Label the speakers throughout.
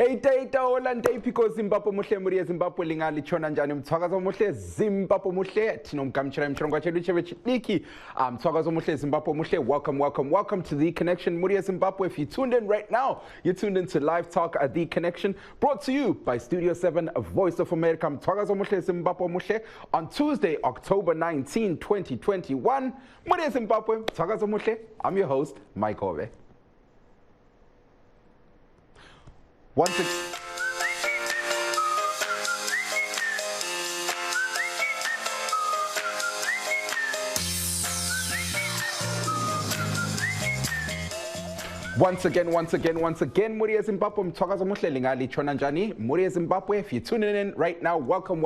Speaker 1: Hey data Olande because Zimbabwe muhle muri Zimbabwe lingali chona njani mthwakazo muhle Zimbabwe muhle thina umgamchira imchongo chethu chebechiki mthwakazo muhle Zimbabwe muhle welcome to the connection muri Zimbabwe. If you tuned in right now, you're tuned into Live Talk at the Connection, brought to you by Studio 7 Voice of America. Mthwakazo muhle Zimbabwe muhle on Tuesday, October 19, 2021. Muri Zimbabwe mthwakazo muhle. I'm your host Mike Hove. Once again, muri Zimbabwe, mthwakazo muhle lingali chona njani, muri Zimbabwe. If you're tuning in right now, welcome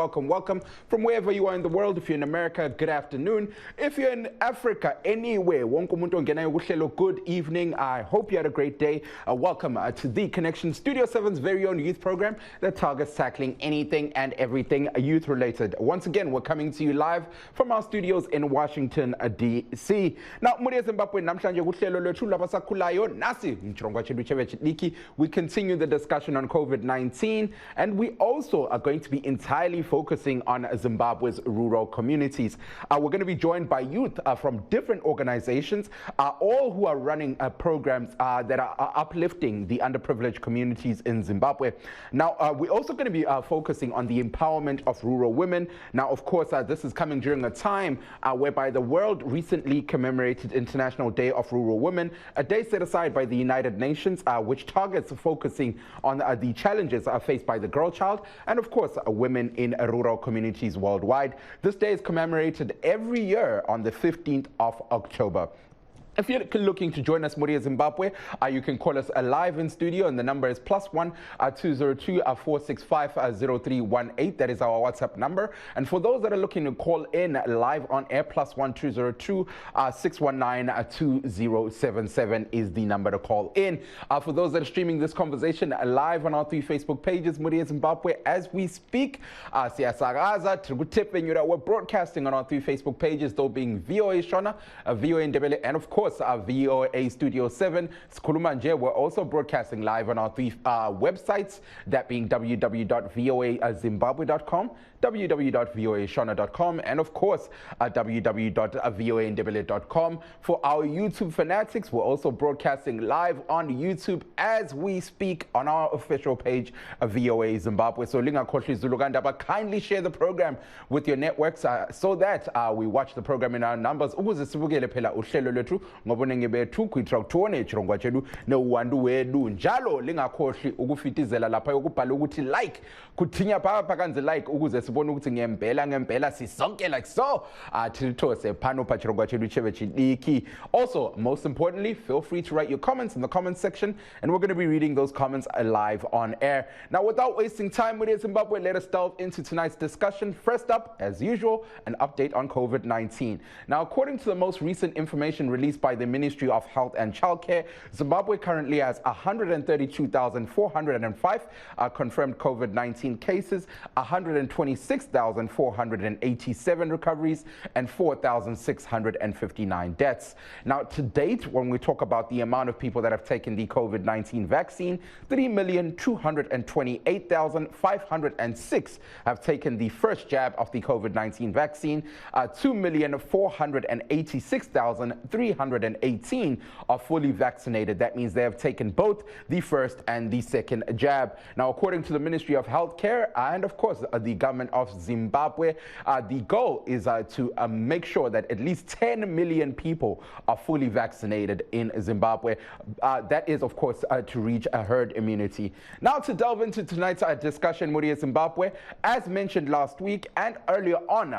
Speaker 1: from wherever you are in the world. If you're in America, good afternoon. If you're in Africa, anywhere, wonke umuntu ongenayo kuhlelo, good evening. I hope you had a great day. Welcome to the Connection, Studio 7's very own youth program that targets tackling anything and everything youth related. Once again, we're coming to you live from our studios in Washington, D.C. Now, muri Zimbabwe, namhlanje kuhlelo lwethu labasakhulayo nasi. We continue the discussion on COVID-19, and we also are going to be entirely focusing on Zimbabwe's rural communities. We're going to be joined by youth from different organizations, all who are running programs that are uplifting the underprivileged communities in Zimbabwe. Now, we're also going to be focusing on the empowerment of rural women. Now, of course, this is coming during a time whereby the world recently commemorated International Day of Rural Women, a day set aside by the United Nations, which targets focusing on the challenges faced by the girl child and, of course, women in rural communities worldwide. This day is commemorated every year on the 15th of October. If you're looking to join us, muri Zimbabwe, you can call us live in studio, and the number is +1 202 465 0318. That is our WhatsApp number. And for those that are looking to call in live on air, +1 202 619 2077 is the number to call in. For those that are streaming this conversation live on our 3 Facebook pages, muri Zimbabwe, as we speak, we're broadcasting on our 3 Facebook pages, though being VOA Shona, VOA Ndebele, and of course, VOA Studio 7, Skulumanje. We're also broadcasting live on our 3 websites, that being www.voazimbabwe.com, www.voashona.com, and of course, www.voandebele.com. For our YouTube fanatics, we're also broadcasting live on YouTube as we speak on our official page of VOA Zimbabwe. So, but kindly share the program with your networks so that we watch the program in our numbers. Ngobonenge bethu kwitra kuthone chirongwa chedu neuwandu wedu njalo lingakhohli ukufitizela lapha yokubhala ukuthi like kuthinya phapha kanze like ukuze sibone ukuthi ngempela sisonke like so thilithose phano pha chirongwa chedu chebechidiki. Also, most importantly, feel free to write your comments in the comments section, and we're going to be reading those comments live on air. Now, without wasting time with Zimbabwe, let us delve into tonight's discussion. First up, as usual, an update on COVID-19. Now, according to the most recent information released by the Ministry of Health and Childcare, Zimbabwe currently has 132,405 confirmed COVID-19 cases, 126,487 recoveries, and 4,659 deaths. Now, to date, when we talk about the amount of people that have taken the COVID-19 vaccine, 3,228,506 have taken the first jab of the COVID-19 vaccine, 2,486,318 are fully vaccinated. That means they have taken both the first and the second jab. Now, according to the Ministry of Healthcare and, of course, the government of Zimbabwe, the goal is to make sure that at least 10 million people are fully vaccinated in Zimbabwe. That is, of course, to reach a herd immunity. Now, to delve into tonight's discussion, muri Zimbabwe, as mentioned last week and earlier on,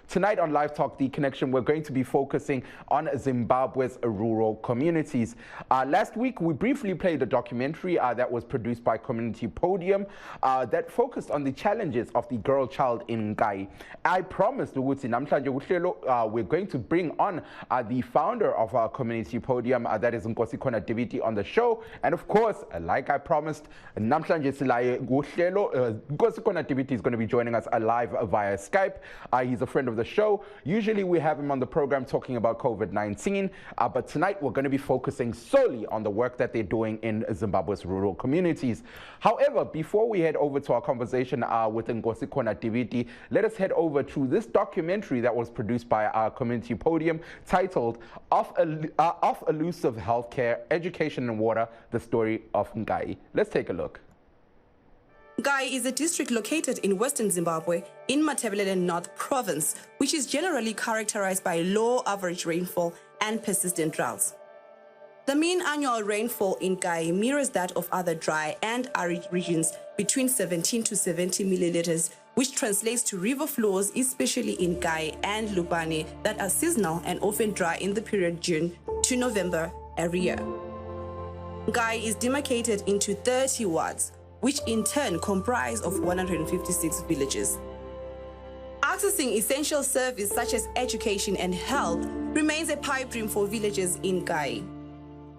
Speaker 1: tonight on Live Talk, The Connection, we're going to be focusing on Zimbabwe's rural communities. Last week, we briefly played a documentary that was produced by community community podium that focused on the challenges of the girl child in Ngai. I promised ukuthi namhlanje kuhlelo we're going to bring on the founder of our community podium, that is Nkosi Khona Diviti, on the show. And of course, like I promised, namhlanje silaye kuhlelo Nkosi Khona Diviti is going to be joining us live via Skype. He's a friend of the show. Usually we have him on the program talking about COVID-19, but tonight we're going to be focusing solely on the work that they're doing in Zimbabwe's rural communities. However, before we head over to our conversation with Nkosi Khona Diviti, let us head over to this documentary that was produced by our community podium titled Off Elusive Healthcare, Education and Water, the Story of Ngai. Let's take a look.
Speaker 2: Ngai is a district located in western Zimbabwe in Matabeleland North Province, which is generally characterized by low average rainfall and persistent droughts. The mean annual rainfall in Ngai mirrors that of other dry and arid regions between 17 to 70 milliliters, which translates to river flows, especially in Ngai and Lubani, that are seasonal and often dry in the period June to November every year. Ngai is demarcated into 30 wards, which in turn comprise of 156 villages. Accessing essential services such as education and health remains a pipe dream for villages in Ngai.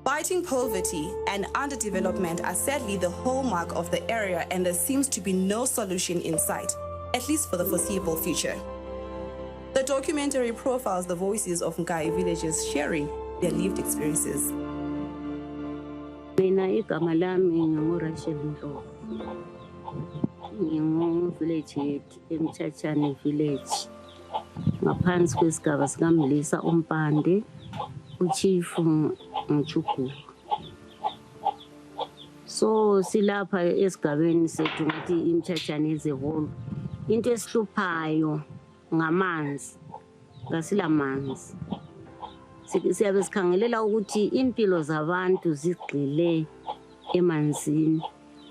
Speaker 2: Biting poverty and underdevelopment are sadly the hallmark of the area, and there seems to be no solution in sight, at least for the foreseeable future. The documentary profiles the voices of Ngai villagers sharing their lived experiences.
Speaker 3: Mina igama lami nginguRachel Ndlovu. Ngingu-village eMthatshane village. Ngaphansi kwesigaba sikaMlisa uMpande, uChief Mchukwu. So silapha esigabeni sethu ngathi iMthatshane as a whole. Into esihluphayo ngamanzi. Ngasilamanzi. Siyabe sikhangelela ukuthi impilo zabantu zigxile emanzini,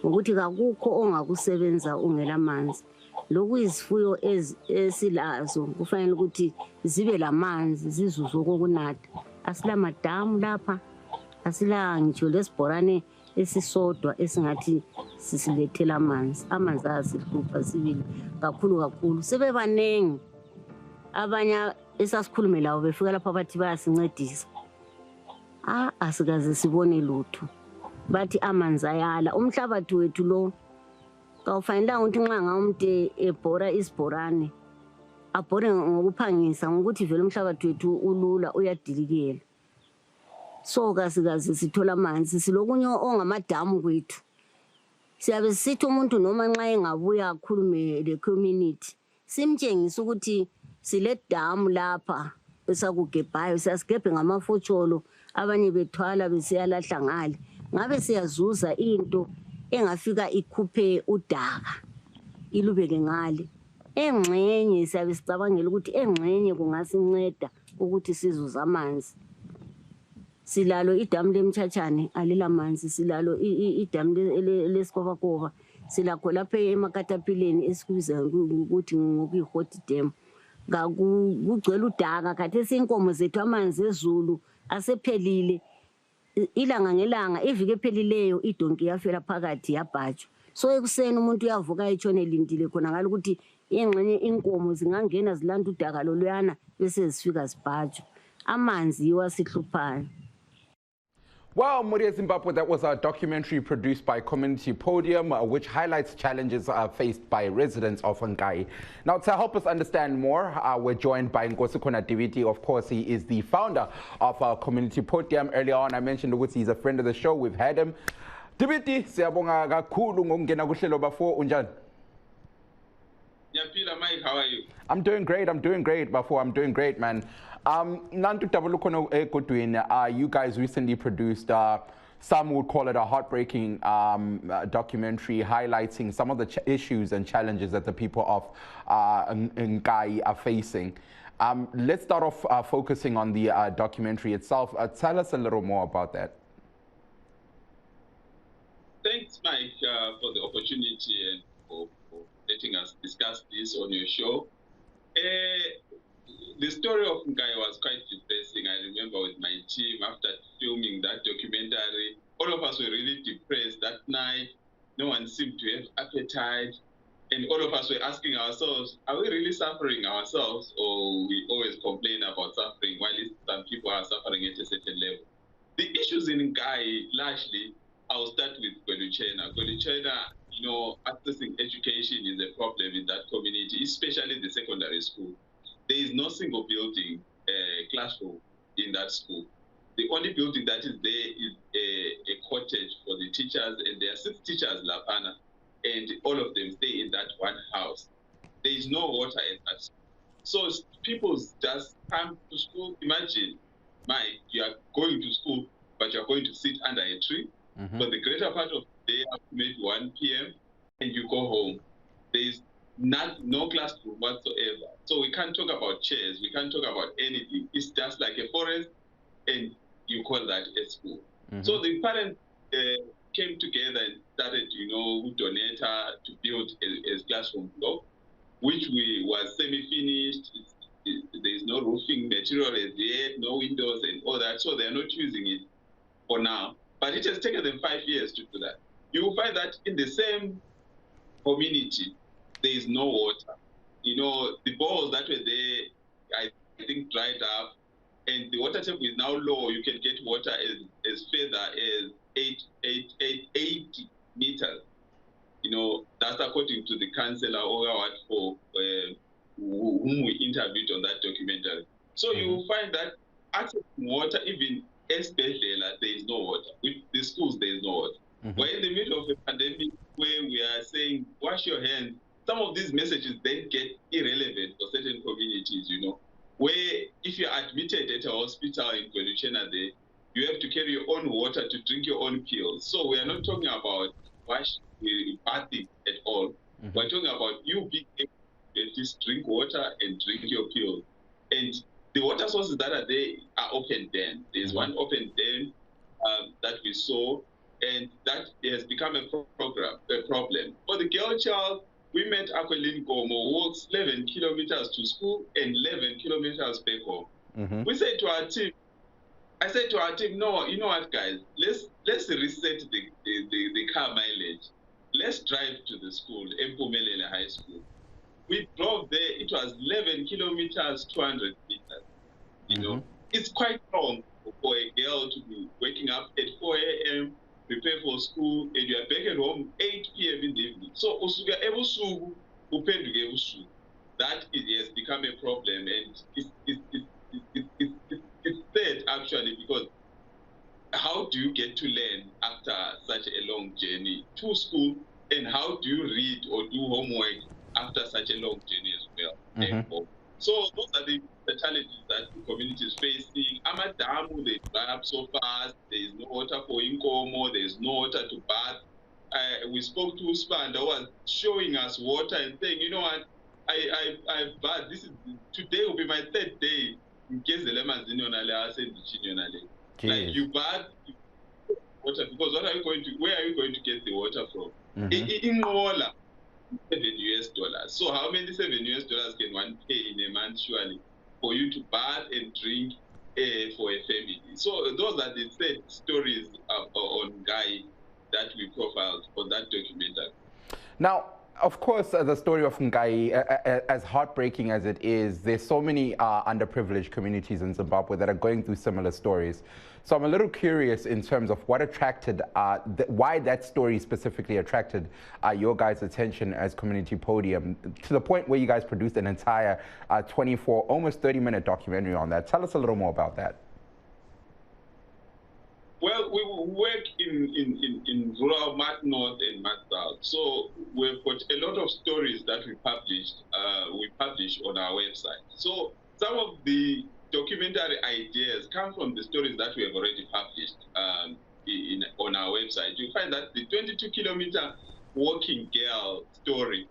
Speaker 3: ukuthi kakukho ongakusebenza ungela manzi. Lokuyizifuyo esilazo kufanele ukuthi zibe lamanzi zizuze okokunatha. Asila madamu lapha, asila ngitsho lesibhorane esisodwa esingathi sisilethela amanzi. Amanzi asihlupha sibili kakhulu. Sebebanengi abanye esasikhulume lawo befika lapha bathi bayasincedisa. Asikaze sibone lutho. Bathi amanzi ayala. Umhlabathi wethu lo kawufanelanga ukuthi nxa ngawumuntu ebhora isibhorane abhore ngokuphangisa ngokuthi vele umhlabathi wethu ulula uyadilikela. So kasikaze sithola amanzi, silokunye ongamadamu kwethu. Siyabe sithi umuntu noma nxa engabuya akhulume le community simtshengisa ukuthi sile damu lapha esakugebhayo, siyasigebhe ngamafotsholo, abanye bethwala besiyalahla ngale. Ngabe siyazuza into engafika ikhuphe udaka ilubeke ngale. Engxenye siyabe sicabangela ukuthi engxenye kungasinceda ukuthi sizuze amanzi. Silalo idamu leMthatshane alilamanzi, silalo idamu leSikobakoba, silakho lapha emakatapileni esikubiza ukuthi ngokuyi-hot dam. Kugcwele udaka khathesi inkomo zethu amanzi ezulu asephelile. Ilanga ngelanga iviki ephelileyo idonki yafela phakathi yabhajwa. So ekuseni umuntu uyavuka etshone lindile khona ngalo ukuthi engxenye inkomo zingangena zilanda udaka loluyana bese zifika zibhajwa. Amanzi yiwo asihluphayo.
Speaker 1: Well, Muria Zimbabwe, that was a documentary produced by Community Podium, which highlights challenges faced by residents of Ngai. Now, to help us understand more, we're joined by Nkosi Khona Diviti. Of course, he is the founder of our Community Podium. Earlier on, I mentioned that he's a friend of the show. We've had him. Diviti, siyabonga kakhulu ngokungena kuhlelo bafo unjani?
Speaker 4: Yaphila, Mike, how are you?
Speaker 1: I'm doing great, bafo. I'm doing great, man. You guys recently produced some would call it a heartbreaking documentary highlighting some of the issues and challenges that the people of Ngai are facing. Let's start off focusing on the documentary itself. Tell us a little more about that.
Speaker 4: Thanks, Mike, for the opportunity and for letting us discuss this on your show. The story of Ngai was quite depressing. I remember with my team, after filming that documentary, all of us were really depressed that night. no one seemed to have appetite. And all of us were asking ourselves, are we really suffering ourselves, or we always complain about suffering while some people are suffering at a certain level? The issues in Ngai, largely, I'll start with Gweluchena. Gweluchena, accessing education is a problem in that community, especially the secondary school. There is no single building, classroom in that school. The only building that is there is a cottage for the teachers, and there are 6 teachers, Lapana, and all of them stay in that one house. There is no water at that school. So people just come to school. Imagine, Mike, you are going to school, but you are going to sit under a tree for the greater part of the day up to maybe 1 p.m., and you go home. There is no classroom whatsoever. So we can't talk about chairs. We can't talk about anything. It's just like a forest, and you call that a school. So the parents came together and started, donate to build a classroom block, which was semi-finished. There's no roofing material as yet, no windows and all that, so they're not using it for now. But it has taken them 5 years to do that. You will find that in the same community, there is no water. The boreholes that were there, I think, dried up, and the water table is now low. You can get water as further as 80 meters. That's according to the councillor for whom we interviewed on that documentary. So you will find that accessing water, even especially there is no water. With the schools, there is no water. We're in the middle of a pandemic where we are saying, wash your hands. Some of these messages then get irrelevant for certain communities, where if you're admitted at a hospital in Gweluchena there, you have to carry your own water to drink your own pills. So we are not talking about bathing at all. We're talking about you being able to at least drink water and drink your pills. And the water sources that are there are open dams. There's one open dam that we saw, and that has become a problem. For the girl child, we met Aquilin Gomo, who walks 11 kilometers to school and 11 kilometers back home. We said to our team, no, you know what, guys, let's reset the car mileage. Let's drive to the school, Empumelele High School. We drove there, it was 11 kilometers, 200 meters. It's quite long for a girl to be waking up at 4 a.m., prepare for school, and you are back at home 8 p.m. in the evening. So, that has become a problem, and it's sad, actually, because how do you get to learn after such a long journey to school, and how do you read or do homework after such a long journey as well? So those are the challenges that the community is facing. Amadamu, they dry up so fast. There is no water for Inkomo. There is no water to bath. We spoke to Spanda, who was showing us water and saying, you know what, I bathed. Today will be my 3rd day. In case the lemons in your like you bath water, because where are you going to get the water from? In Mola, $7. So how many $7 can one pay in a month, surely, for you to bath and drink for a family? So those are the sad stories on Guy that we profiled on that documentary.
Speaker 1: Now, of course, the story of Ngai, as heartbreaking as it is, there's so many underprivileged communities in Zimbabwe that are going through similar stories. So I'm a little curious in terms of what attracted, why that story specifically attracted your guys' attention as Community Podium, to the point where you guys produced an entire 24, almost 30-minute documentary on that. Tell us a little more about that.
Speaker 4: Well, we work in rural Mat North and Mat South. So we've got a lot of stories that we publish on our website. So some of the documentary ideas come from the stories that we have already published on our website. You find that the 22-kilometer walking girl story,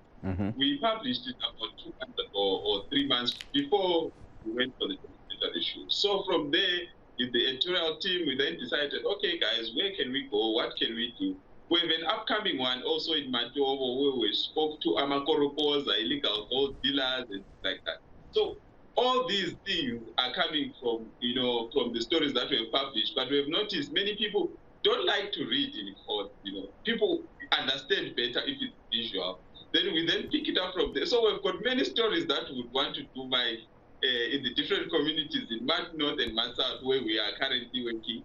Speaker 4: we published it about 2 months ago or 3 months before we went for the documentary shoot. So from there, with the editorial team, we then decided, okay, guys, where can we go? What can we do? We have an upcoming one also in Matobo where we spoke to Amakoropos, illegal gold dealers, and things like that. So all these things are coming from, from the stories that we have published. But we have noticed many people don't like to read in court. People, understand better if it's visual. Then we then pick it up from there. So we've got many stories that we would want to do in the different communities in Mount North and Mount South where we are currently working.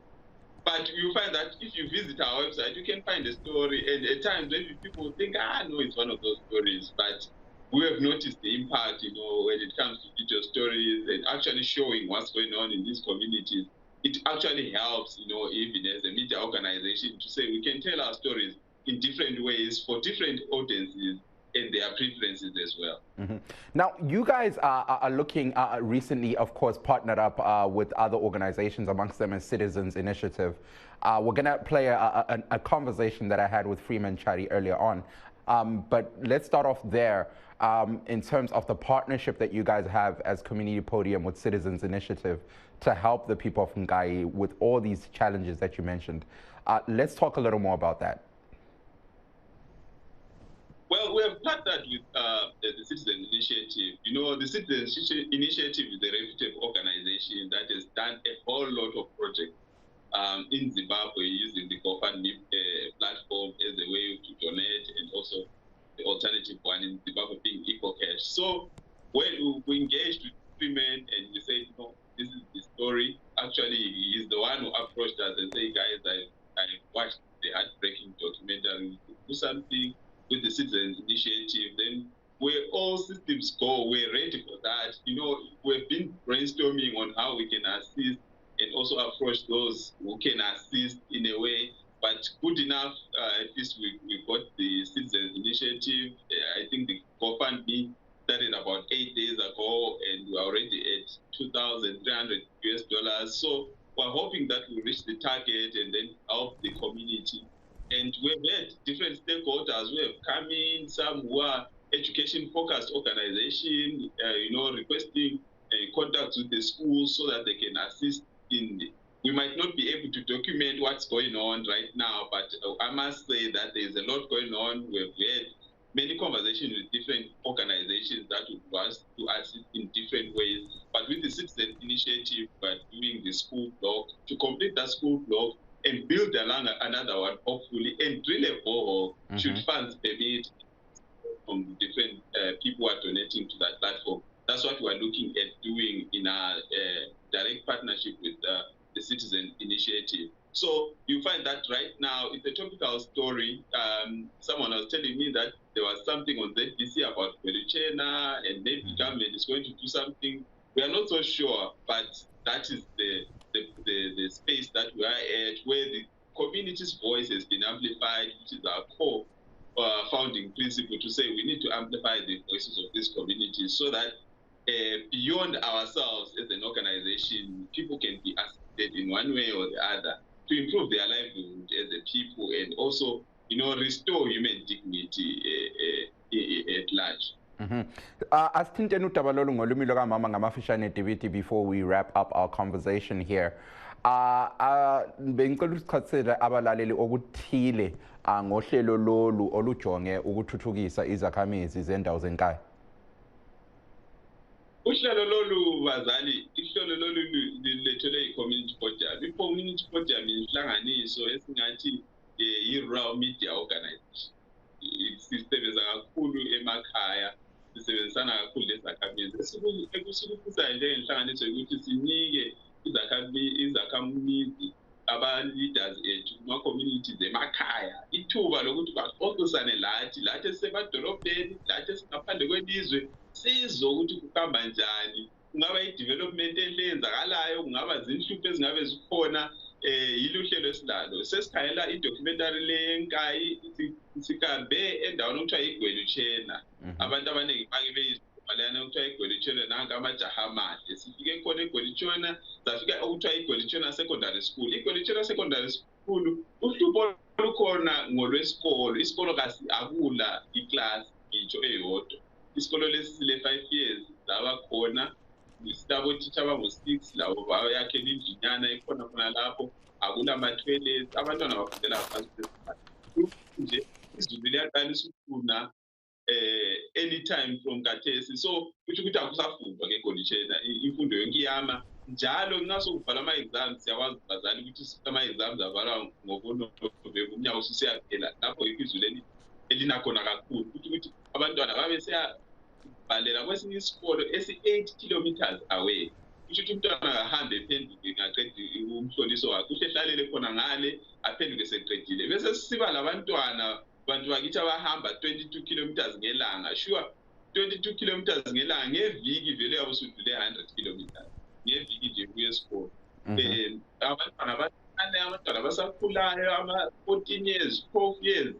Speaker 4: But you find that if you visit our website, you can find a story, and at times maybe people think, no, it's one of those stories. But we have noticed the impact, when it comes to video stories and actually showing what's going on in these communities. It actually helps, even as a media organization, to say we can tell our stories in different ways for different audiences and their preferences as well.
Speaker 1: Mm-hmm. Now, you guys are looking recently, of course, partnered up with other organizations, amongst them a Citizens Initiative. We're going to play a conversation that I had with Freeman Chari earlier on. But let's start off there in terms of the partnership that you guys have as Community Podium with Citizens Initiative to help the people of Ngai with all these challenges that you mentioned. Let's talk a little more about that.
Speaker 4: Well, we have partnered with the Citizen Initiative. The Citizen Initiative is a reputable organization that has done a whole lot of projects in Zimbabwe using the GoFundMe platform as a way to donate, and also the alternative one in Zimbabwe being EcoCash. So when we engaged with Freeman and we said, this is the story, actually he's the one who approached us and said, guys, I watched the heartbreaking documentary, do something with the Citizens Initiative, then where all systems go, we're ready for that. We've been brainstorming on how we can assist and also approach those who can assist in a way. But good enough, at least we got the Citizens Initiative. I think the GoFundMe started about 8 days ago, and we're already at $2,300. So we're hoping that we'll reach the target and then help the community. And we've had different stakeholders who have come in, some who are education-focused organizations, requesting contacts with the schools so that they can assist we might not be able to document what's going on right now, but I must say that there's a lot going on. We've had many conversations with different organizations that would want to assist in different ways. But with the Citizen Initiative, we're doing the school block to complete that school block and build another one, hopefully, and drill a borehole should funds permit from different people who are donating to that platform. That's what we're looking at doing in our direct partnership with the Citizen Initiative. So you find that right now it's a topical story. Someone was telling me that there was something on ZBC about Veluchena, and maybe government is going to do something. We are not so sure, but that is the space that we are at, where the community's voice has been amplified, which is our core founding principle, to say we need to amplify the voices of this community so that beyond ourselves as an organization, people can be assisted in one way or the other to improve their livelihood as a people, and also, restore human dignity at large.
Speaker 1: Asithinteni udaba lolu ngolimi lukamama ngamafishane diviti before we wrap up our conversation here. Bengicela ukuchazela abalaleli okuthile ngohlelo lolu olujonge ukuthuthukisa izakhamizi zendawo zenkaya.
Speaker 4: Uhlelo lolu bazali, ihlelo lolu lilethelwe i-community podium. I-community podium inhlanganiso esingathi i-rural media organization. Sisebenza kakhulu emakhaya, sisebenzisana kakhulu lezakhamizi. Esikufisayo njengenhlanganiso ukuthi sinike izakhamizi aba-leaders ethu kuma-communities emakhaya ithuba lokuthi baxoxisane lathi esisemadolobheni, lathi esingaphandle kwelizwe, sizwe ukuthi kuhamba njani. Kungaba i-development enhle eyenzakalayo, kungaba zinhlupho ezingabe zikhona, yilo uhlelo esilalo. Sesikhangela i-documentary lenkayi, sikambe endaweni okuthiwa iGweluchena. Abantu abaningi bake beyizibhalana okuthiwa iGweluchena nanka amajaha amade. Sifike khona eGweluchena, safika okuthiwa iGweluchena Secondary School. iGweluchena Secondary School uhlupho olukhona ngolwesikolo. Isikolo akula iklasi ngitsho eyodwa. Isikolo lesi sile 5 years laba khona isitabo-teacher abangu-6 labo bayakhela indlinyana ikhona khona lapho, akula ma-toilets, abantwana bafundela phansi kwesikhathi. Nje izulu liyaqalisa ukuna anytime from Kathesi. So kusho ukuthi akusafundwa ke eGweluchena, imfundo yonke iyama, njalo nxa sokubhala ama-exams siyakwazi bazali ukuthi ama-exams avalwa ngoNovemba umnyaka ususiyaphela lapho yikho izulu elina khona kakhulu ukuthi abantwana babesiyabhalela kwesinye isikolo esi-8 kilometers away. Kusho ukuthi umntwana akahambe ephenduke ngaqeda umhloliso wakhe uhle ehlalele khona ngale aphenduke seqedile bese sisiba labantwana bantu bakithi abahamba 22 kilometers ngelanga. Sure, 22 kilometers ngelanga ngeviki vele yabe usudlule 100 kilometers ngeviki nje kuye esikolo. Abantwana abancane, abantwana basakhulayo, ama-14 years, 12 years,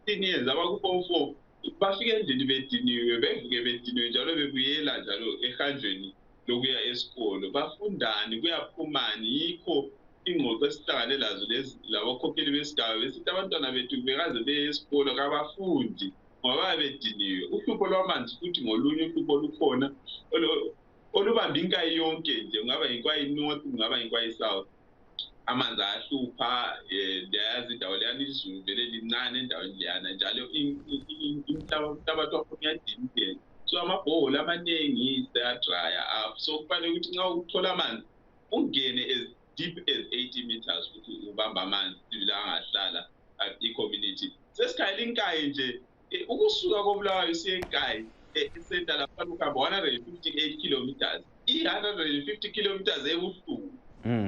Speaker 4: 16 years, abaku-form 4 bafike endlini bediniwe, bevuke bediniwe njalo bebuyela njalo ehanjweni lokuya esikolo. Bafundani, kuyaphumani, yikho ingxoxo esihlangane lazo lezi labakhokheli besigaba besithi abantwana bethu bekaze beye esikolo kabafundi ngoba babe bediniwe. Uhlupho lwamanzi futhi ngolunye uhlupho olukhona olubamba inkayi yonke nje, kungaba yinkayi north, kungaba yinkayi south. Amanzi ayahlupha, ndiyayazi indawo leyana izulu vele lincane endaweni leyana njalo umhlabathi wakhona uyadinike. So amabhoholi amaningi seyadraya. So kufanele ukuthi nxa uthola amanzi ungene as deep as 80 meters ukuthi ubamba amanzi la angahlala i-community. Sesikhayela inkayi nje ukusuka koBulawayo siye eNkayi esenta lapha ukuhamba 158 kilometers. I-150 kilometers ebuhlungu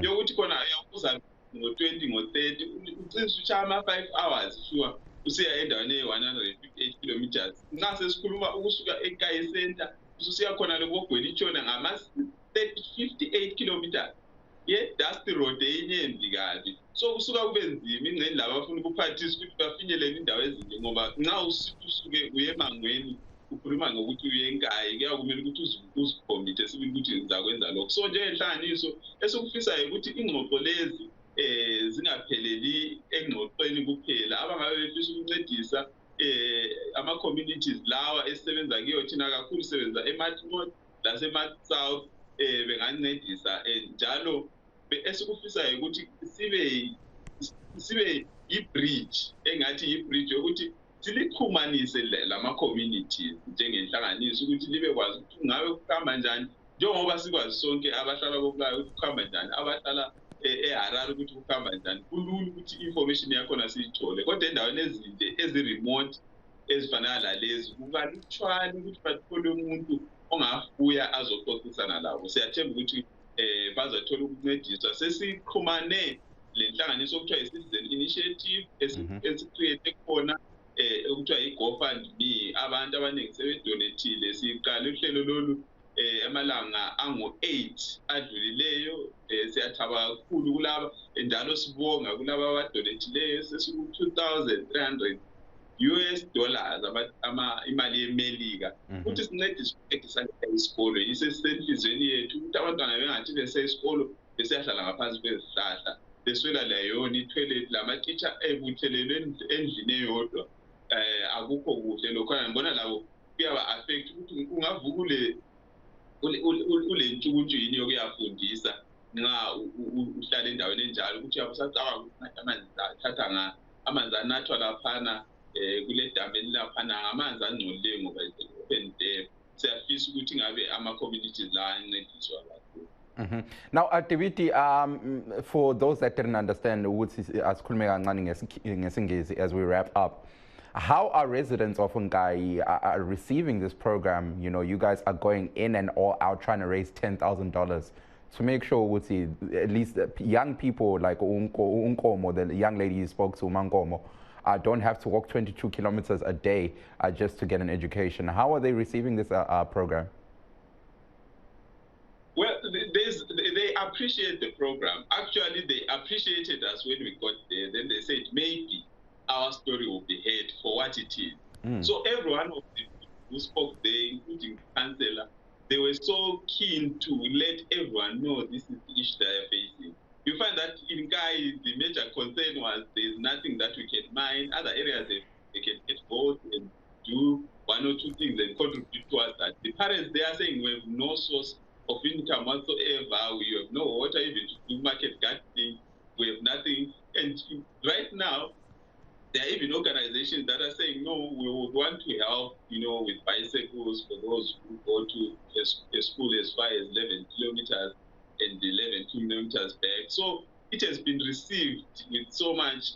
Speaker 4: yokuthi khona uyakuza ngo-20 ngo-30 ucinisa utshaya ama-5 hours sure usiya endaweni e-158 kilometers. Nxa sesikhuluma ukusuka eNkayi center ususiya khona lokogwelitshona ngama-58 kilometers ye-dust road eyinye kabi. So kusuka kube nzima ingceni laba bafuna ukuphathisa ukuthi bafinyelele indawo ezinje ngoba nxa usuke uye emangweni ukhuluma ngokuthi uye eNkayi kuyakumele ukuthi uzikhomithe sibili ukuthi ngizakwenza lokho. So njengenhlanganiso esikufisayo ukuthi ingxoxo lezi zingapheleli engxoxweni kuphela. Abangabe befisa ukuncedisa ama-communities lawa esisebenza kiyo thina kakhulu sebenza ema-north lasema-south bengancedisa njalo esikufisayo ukuthi sibe yi-bridge, engathi yi-bridge yokuthi silixhumanise lama-communities njengenhlanganiso ukuthi libe kwazi ukuthi ngabe kuhamba njani njengoba sikwazi sonke abahlala koBulawayo ukuthi kuhamba njani, abahlala eHarare ukuthi kuhamba njani. Kulula ukuthi i-information yakhona siyithole, kodwa endaweni ezinde ezi-remote ezifanana lalezi kukalutshwane ukuthi bathole umuntu ongafuya azoxoxisana labo. Siyathemba ukuthi bazathola ukuncediswa. Sesixhumane le nhlanganiso okuthiwa yi-Citizen Initiative esicreate khona okuthiwa yi-GoFundMe. Abantu abaningi sebedonethile. Siqale uhlelo lolu amalanga angu-8 adlulileyo. Siyathaba kakhulu kulaba njalo sibonga kulaba abadonethileyo. Sesiku-$2,300 imali yeMelika ukuthi sincedise ukuqedisa isikolo. Yisenhlizweni yethu ukuthi abantwana bengathi besesikolo besiyahlala ngaphansi kwezihlahla beswela layona i-toilet, lama-teacher ebuthelelwe endlini eyodwa. Akukho kuhle lokho. Ngibona labo kuyaba-affect ukuthi ungavuka ule ntshukuntshu yini yokuyafundisa nxa uhlala endaweni enjalo ukuthi uyabusacabanga ukuthi amanzi athatha amanzi anathwa laphana kule damu elilaphana ngamanzi angcolileyo ngoba open dam. Siyafisa ukuthi ngabe ama-communities la ancediswa kakhulu.
Speaker 1: Now, Activity, for those that didn't understand, as we wrap up, how are residents of Nkai are receiving this program? You know, you guys are going in and all out trying to raise $10,000 to make sure at least young people like Unkomo, the young lady you spoke to, Mankomo, don't have to walk 22 kilometers a day just to get an education. How are they receiving this program?
Speaker 4: Well, they appreciate the program. Actually, they appreciated us when we got there. Then they said maybe our story will be heard for what it is. So everyone of the people who spoke there, including the councillor, they were so keen to let everyone know this is the issue they are facing. You find that in Nkai, the major concern was there's nothing that we can mine. Other areas, they can get votes and do one or two things and contribute towards that. The parents, they are saying we have no source of income whatsoever. We have no water even to do market gardening. We have nothing. And right now, there are even organizations that are saying, no, we would want to help, with bicycles for those who go to a school as far as 11 kilometers. and 11 kilometers back. So it has been received with so much,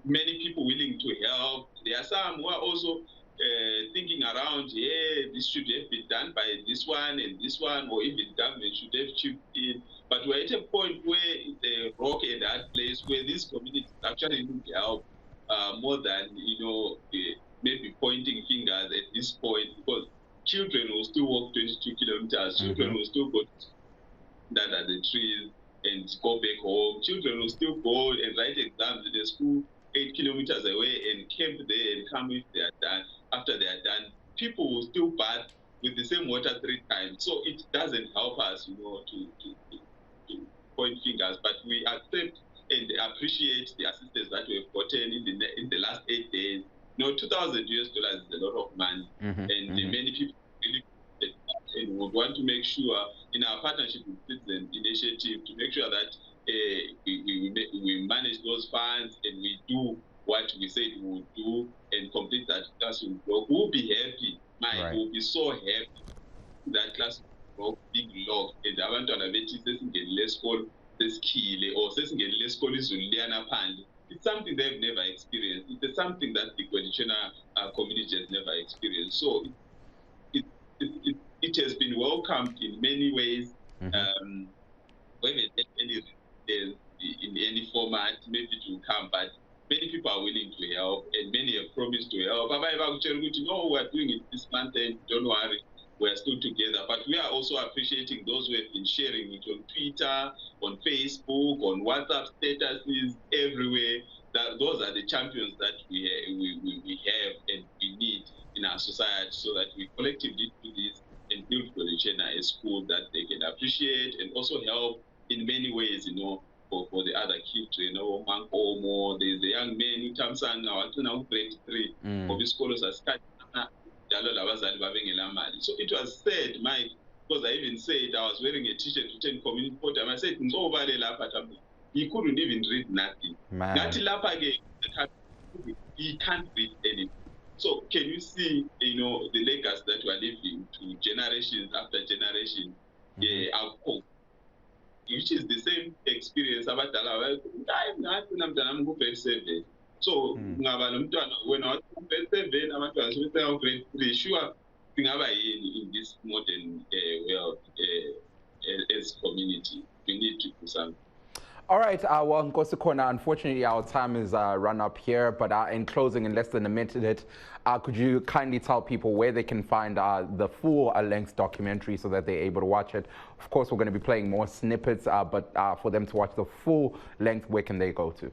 Speaker 4: many people willing to help. There are some who are also thinking around, yeah, this should have been done by this one and this one, or even government should have chipped in. But we're at a point where the rock at that place where these communities actually need help more than, maybe pointing fingers at this point, because children will still walk 22 kilometers, children will still go under the trees and go back home. Children will still go and write exams in the school 8 kilometers away and camp there and come if they are done. After they are done, people will still bath with the same water 3 times. So it doesn't help us, to point fingers. But we accept and appreciate the assistance that we have gotten in the last 8 days. $2,000 is a lot of money, many people really and would want to make sure in our partnership with Citizen Initiative to make sure that we manage those funds and we do what we said we would do and complete that classroom block. We'll be happy. Mike will be so happy that classroom block being locked and abantwana bethi sesingene lesikolo sesikhile or sesingene lesikolo izuliyana phandle. It's something they've never experienced. It's something that the traditional community has never experienced. So it has been welcomed in many ways. We haven't had any in any format, maybe to come, but many people are willing to help, and many have promised to help. No, we're doing it this month, and don't worry, we're still together. But we are also appreciating those who have been sharing it on Twitter, on Facebook, on WhatsApp statuses, everywhere. Those are the champions that we have and we need in our society, so that we collectively do this and build Floricena a school that they can appreciate and also help in many ways, for the other kids, Mankomo, there's a young man who comes on now, grade 3, of his scholars are starting. So it was said, Mike, because I even said I was wearing a t-shirt to 10 community podium. I said, he couldn't even read nothing. He can't read anything. So can you see, the legacy that we are leaving to generations after generation, which is the same experience about I'm grade 7. So when I was grade 7, I was grade 3, sure, in this modern world as community, we need to do something.
Speaker 1: All right, well, Nkosi, unfortunately, our time is run up here, but in closing, in less than a minute, could you kindly tell people where they can find the full-length documentary so that they're able to watch it? Of course, we're going to be playing more snippets, but for them to watch the full length, where can they go to?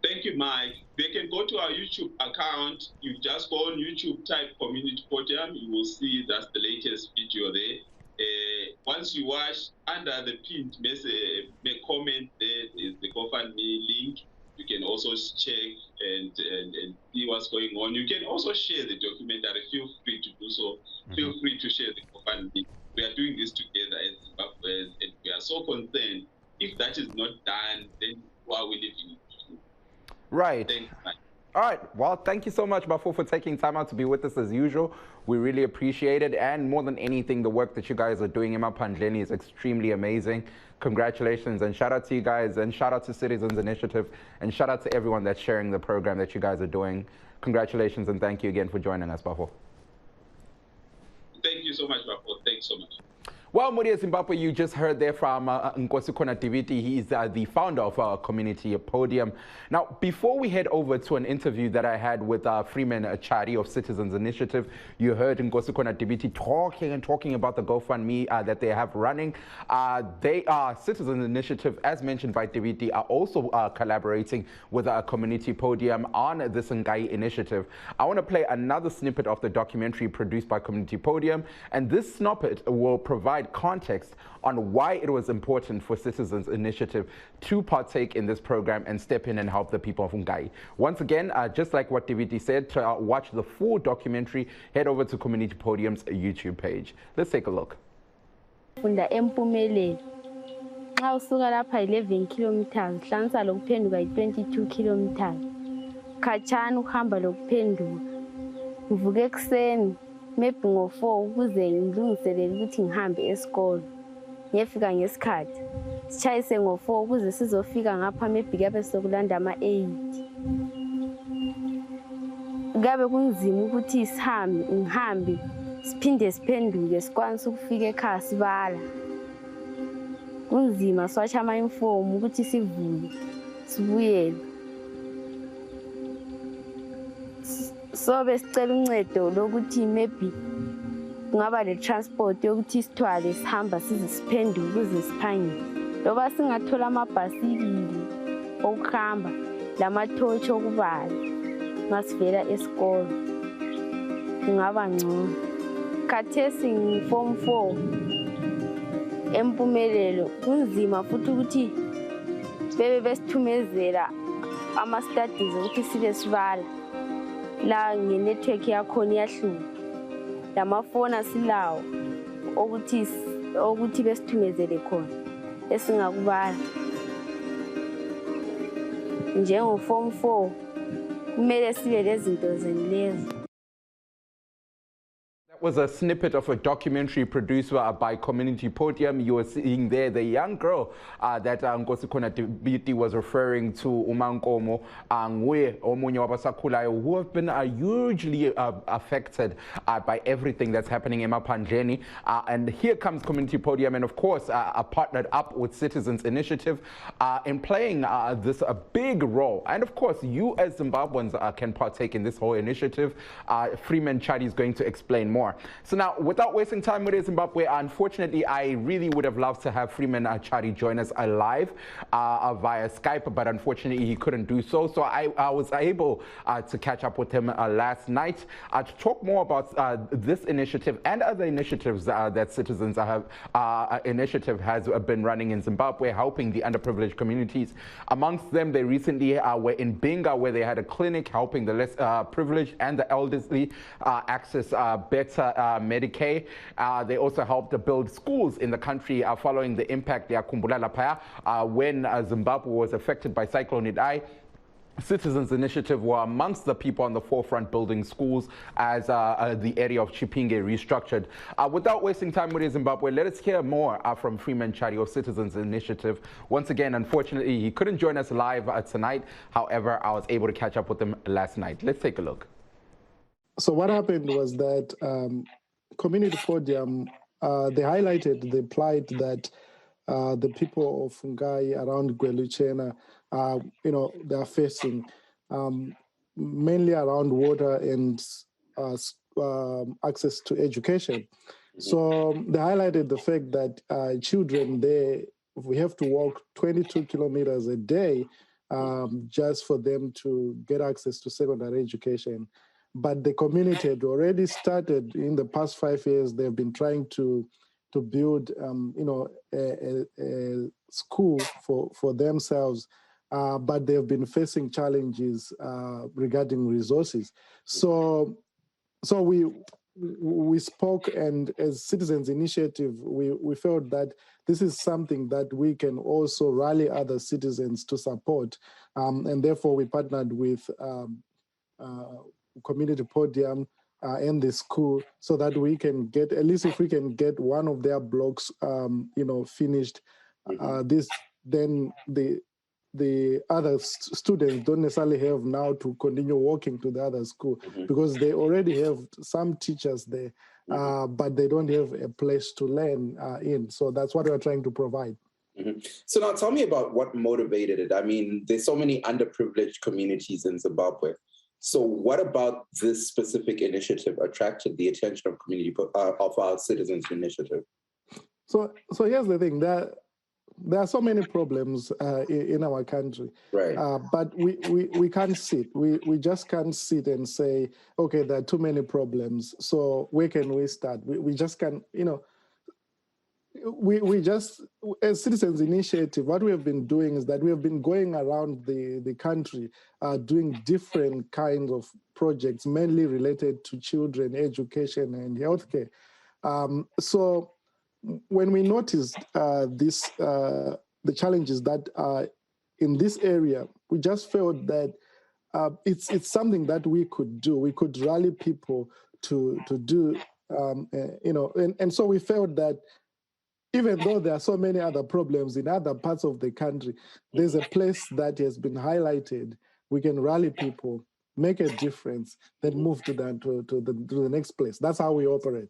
Speaker 4: Thank you, Mike. They can go to our YouTube account. You just go on YouTube, type Community Podium. You will see that's the latest video there. Once you watch, under the pinned message, make comment, there is the GoFundMe link. You can also check and see what's going on. You can also share the documentary. Feel free to do so. Feel free to share the GoFundMe. We are doing this together as Zimbabweans, and we are so concerned. If that is not done, then why are we living?
Speaker 1: Right.
Speaker 4: Thanks, Mike.
Speaker 1: All right. Well, thank you so much, Bafo, for taking time out to be with us as usual. We really appreciate it. And more than anything, the work that you guys are doing in Mapandleni is extremely amazing. Congratulations and shout out to you guys, and shout out to Citizens Initiative, and shout out to everyone that's sharing the program that you guys are doing. Congratulations and thank you again for joining us, Bafo.
Speaker 4: Thank you so much, Bafo. Thanks so much.
Speaker 1: Well, Muria Zimbabwe, you just heard there from Nkosi Diviti. He's the founder of our community podium. Now, before we head over to an interview that I had with Freeman Chari of Citizens Initiative, you heard Nkosi Diviti talking about the GoFundMe that they have running. Citizens Initiative, as mentioned by Diviti, are also collaborating with our community podium on this Ngai initiative. I want to play another snippet of the documentary produced by Community Podium, and this snippet will provide context on why it was important for Citizens Initiative to partake in this program and step in and help the people of Ngai. Once again, just like what Diviti said, to watch the full documentary, head over to Community Podium's YouTube page. Let's take a look.
Speaker 5: Funda empumelelo xa usuka lapha 11 kilometers hlanganisa lokuphenduka 22 kilometers khatshana uhamba lokuphenduka uvuka ekuseni maybe ngo-4 ukuze ngilungiselele ukuthi ngihambe esikole ngiyefika ngesikhathi sitshayise ngo-4 ukuze sizofika ngapha maybe kuyabe sokulanda ama-8 kuyabe kunzima ukuthi ngihambe siphinde siphenduke sikwanise ukufika ekhaya sibala kunzima siwatsha ama-uniform ukuthi sivuke sibuyele so besicela uncedo lokuthi maybe kungaba le-transport yokuthi sithwale sihamba size siphenduke ukuze siphangile loba singathola amabhasikili okuhamba lamathotshi okubala masivela esikole kungaba ngcono khathesi ngi-form 4 empumelelo kunzima futhi ukuthi bebe besithumezela ama-studies ukuthi sibe sibala la ngenetwork yakhona iyahluka lamafoni asilawo ukuthi besithumezele khona esingakubala njengo-form 4 kumele sibe lezinto zenilezo.
Speaker 1: That was a snippet of a documentary produced by Community Podium. You were seeing there the young girl that Nkosikona Biti was referring to, Umankomo, who have been hugely affected by everything that's happening in Mapanjeni. And here comes Community Podium, and of course, partnered up with Citizens Initiative in playing this a big role. And of course, you as Zimbabweans can partake in this whole initiative. Freeman Chadi is going to explain more. So now, without wasting time with Zimbabwe, unfortunately, I really would have loved to have Freeman Chadi join us live via Skype, but unfortunately, he couldn't do so. So I was able to catch up with him last night to talk more about this initiative and other initiatives that Citizens Initiative has been running in Zimbabwe, helping the underprivileged communities. Amongst them, they recently were in Binga, where they had a clinic helping the less privileged and the elderly access better Medicaid. They also helped to build schools in the country following the impact when Zimbabwe was affected by Cyclone Idai. Citizens Initiative were amongst the people on the forefront building schools as the area of Chipinge restructured. Without wasting time with Zimbabwe, let us hear more from Freeman Chadi of Citizens Initiative. Once again, unfortunately, he couldn't join us live tonight. However, I was able to catch up with him last night. Let's take a look.
Speaker 6: So what happened was that Community Podium, they highlighted the plight that the people of Fungai around Gweluchena, they are facing, mainly around water and access to education. So they highlighted the fact that children there, we have to walk 22 kilometers a day just for them to get access to secondary education. But the community had already started in the past 5 years. They've been trying to build, a school for themselves, but they've been facing challenges regarding resources. So we spoke, and as Citizens Initiative, we felt that this is something that we can also rally other citizens to support, and therefore we partnered with Community Podium and the school so that we can get, at least if we can get one of their blocks, finished, then the other students don't necessarily have now to continue walking to the other school because they already have some teachers there, but they don't have a place to learn in. So that's what we're trying to provide.
Speaker 1: So now tell me about what motivated it. I mean, there's so many underprivileged communities in Zimbabwe. So what about this specific initiative attracted the attention of of our Citizens Initiative?
Speaker 6: So here's the thing, there are so many problems in our country,
Speaker 1: right?
Speaker 6: But we can't sit. We just can't sit and say, okay, there are too many problems, so where can we start? We just can't, we just, as Citizens Initiative, what we have been doing is that we have been going around the country doing different kinds of projects, mainly related to children, education, and healthcare. So when we noticed the challenges that are in this area, we just felt that it's something that we could do. We could rally people to do, and so we felt that even though there are so many other problems in other parts of the country, there's a place that has been highlighted. We can rally people, make a difference, then move to the next place. That's how we operate.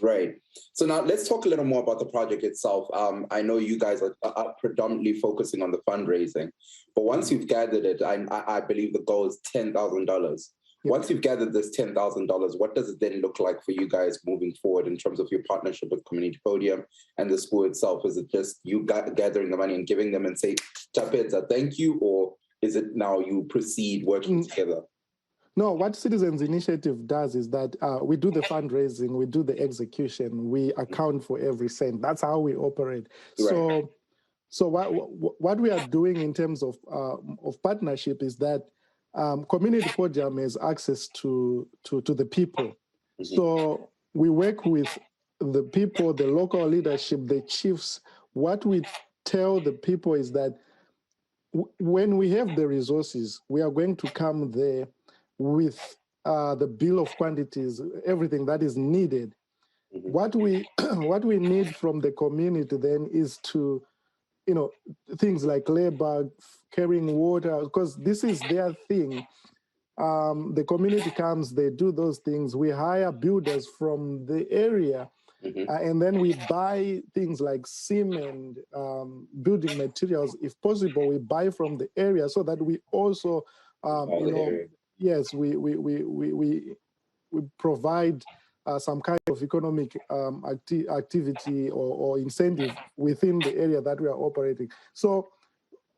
Speaker 1: Right. So now let's talk a little more about the project itself. I know you guys are predominantly focusing on the fundraising, but once you've gathered it, I believe the goal is $10,000. Once you've gathered this $10,000, what does it then look like for you guys moving forward in terms of your partnership with Community Podium and the school itself? Is it just you gathering the money and giving them and say, Chapedza, thank you, or is it now you proceed working together?
Speaker 6: No, what Citizens Initiative does is that we do the fundraising, we do the execution, we account for every cent. That's how we operate. Right. So what we are doing in terms of partnership is that Community Podium has access to the people. So we work with the people, the local leadership, the chiefs. What we tell the people is that when we have the resources, we are going to come there with the bill of quantities, everything that is needed. What we need from the community then is to, things like labor, carrying water, because this is their thing. The community comes, they do those things. We hire builders from the area, and then we buy things like cement, building materials. If possible, we buy from the area so that we also, yes, we provide some kind of economic activity or incentive within the area that we are operating. So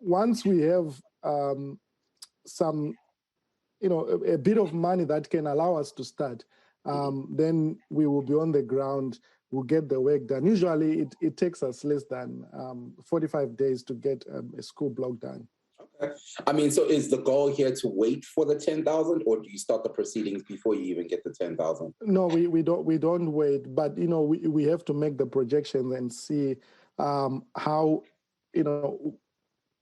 Speaker 6: once we have some, a bit of money that can allow us to start, then we will be on the ground, we'll get the work done. Usually it takes us less than 45 days to get a school block done.
Speaker 1: Okay. I mean, so is the goal here to wait for the 10,000, or do you start the proceedings before you even get the 10,000?
Speaker 6: No, we don't wait, but we have to make the projections and see how,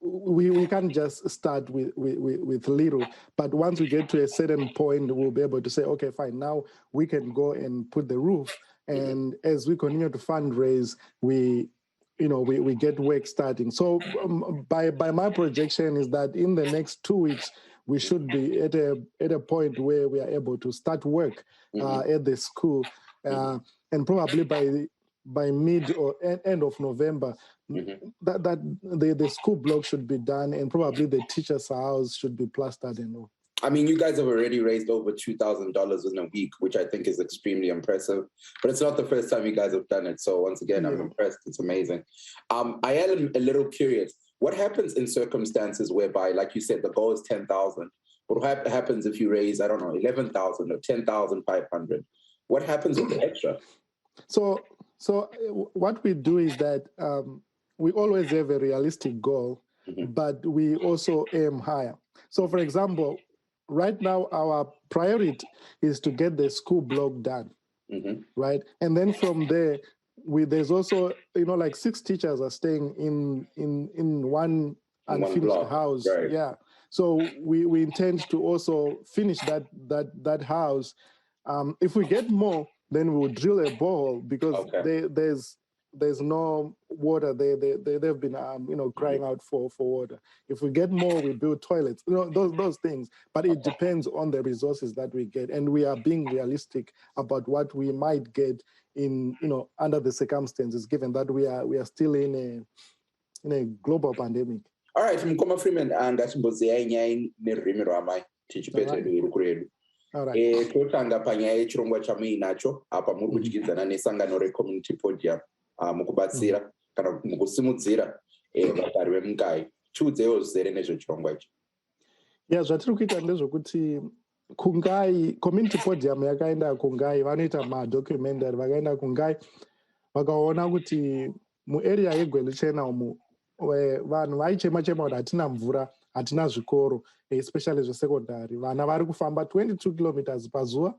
Speaker 6: we can't just start with little, but once we get to a certain point, we'll be able to say, okay, fine, now we can go and put the roof. And as we continue to fundraise, we get work starting. So by my projection is that in the next 2 weeks, we should be at a point where we are able to start work at the school, and probably by mid or end of November, that the school block should be done, and probably the teacher's house should be plastered and all.
Speaker 1: I mean, you guys have already raised over $2,000 in a week, which I think is extremely impressive. But it's not the first time you guys have done it. So once again, I'm impressed. It's amazing. I am a little curious. What happens in circumstances whereby, like you said, the goal is 10,000? What happens if you raise, I don't know, 11,000 or 10,500? What happens with the extra?
Speaker 6: So what we do is that we always have a realistic goal, but we also aim higher. So, for example, right now, our priority is to get the school block done, right? And then from there, there's also, like 6 teachers are staying in one unfinished house. Right. Yeah. So we intend to also finish that house. If we get more, then we'll drill a borehole, because there's no water. They've been crying out for water. If we get more, we build toilets. Those things. But it depends on the resources that we get, and we are being realistic about what we might get in under the circumstances, given that we are still in a global pandemic.
Speaker 1: All right, Mkoma Freeman, and that's totanga panyaya yechirongwa chamuinacho apa muri kudyidzana nesangano reCommunity Podium mukubatsira kana mukusimudzira vagari vemungai. Chiudzewo zvizere nezvechirongwa ichi.
Speaker 6: Zvatiri kuita ndezvokuti kungai Community Podium yakaenda kungai, vanoita madocumentary, vakaenda kungai vakaona kuti muarea yeGwelichena umu vanhu vaichema kuti hatina mvura, hatina zvikoro, especially zvesekondari. Vana vari kufamba 22 kilometers pazuva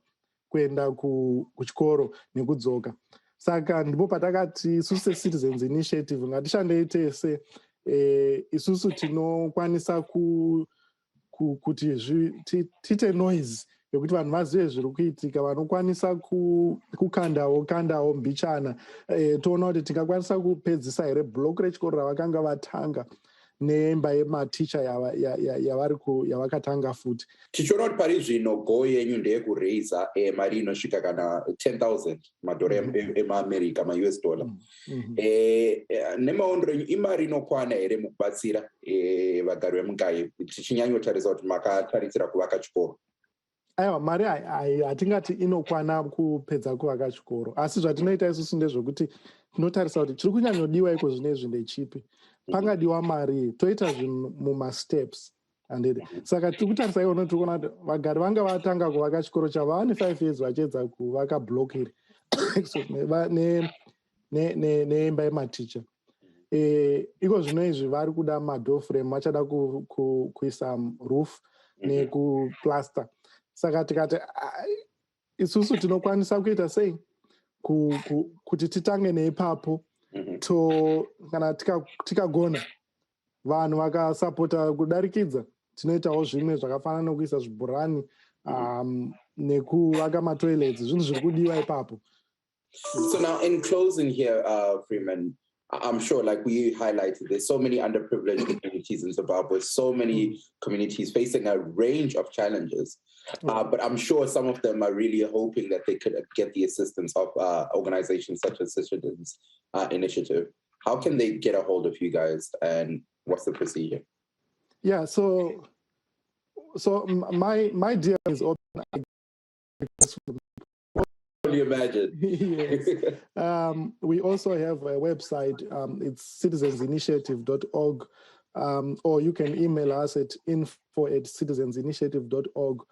Speaker 6: kuenda kuchikoro nekudzoka. Saka ndipo patakati isusu seCitizens Initiative ngatishandei tese, isusu tinokwanisa kuti tiite noise yekuti vanhu vazive zviri kuitika, vanokwanisa kukandawo mbichana, toona kuti tingakwanisa kupedzisa here block rechikoro ravakanga vatanga neimba yematicha yavakatanga futi.
Speaker 1: Tichiona kuti pari zvino goal yenyu ndeyekuraisa mari inosvika kana 10,000 madhora emaamerica, ma-US dollar. Nemaondero enyu imari inokwana here mukubatsira vagari vemungai, tichinyanyotarisa kuti makatarisira kuvaka chikoro?
Speaker 6: Aiwa, mari hatingati inokwana kupedza kuvaka chikoro, asi zvatinoita isusu ndezvokuti tinotarisa kuti chiri kunyanyodiwa iko zvinezvi ndechipi. Pangadiwa mari toita zvinhu mumasteps. Saka tiri kutarisa iwono tiri kuona kuti vagari vanga vatanga kuvaka chikoro chavo vane 5 years vachiedza kuvaka block iri neimba yematicha. Iko zvino izvi vari kuda madoor frame, vachada kuisa roof nekuplaster. Saka tikati isusu tinokwanisa kuita sei kuti titange neipapo, kana tikagona vanhu vakasapota kudarikidza tinoitawo zvimwe zvakafanana nokuisa zvibhurani nekuvaka matoilets, zvinhu zviri kudiwa ipapo.
Speaker 1: So now in closing here, Freeman, I'm sure, like we highlighted, there's so many underprivileged communities in Zimbabwe, so many communities facing a range of challenges. But I'm sure some of them are really hoping that they could get the assistance of organizations such as Citizens Initiative. How can they get a hold of you guys, and what's the procedure?
Speaker 6: Yeah, so my DM is open.
Speaker 1: You imagine.
Speaker 6: Yes. We also have a website. It's citizensinitiative.org, or you can email us at info@citizensinitiative.org.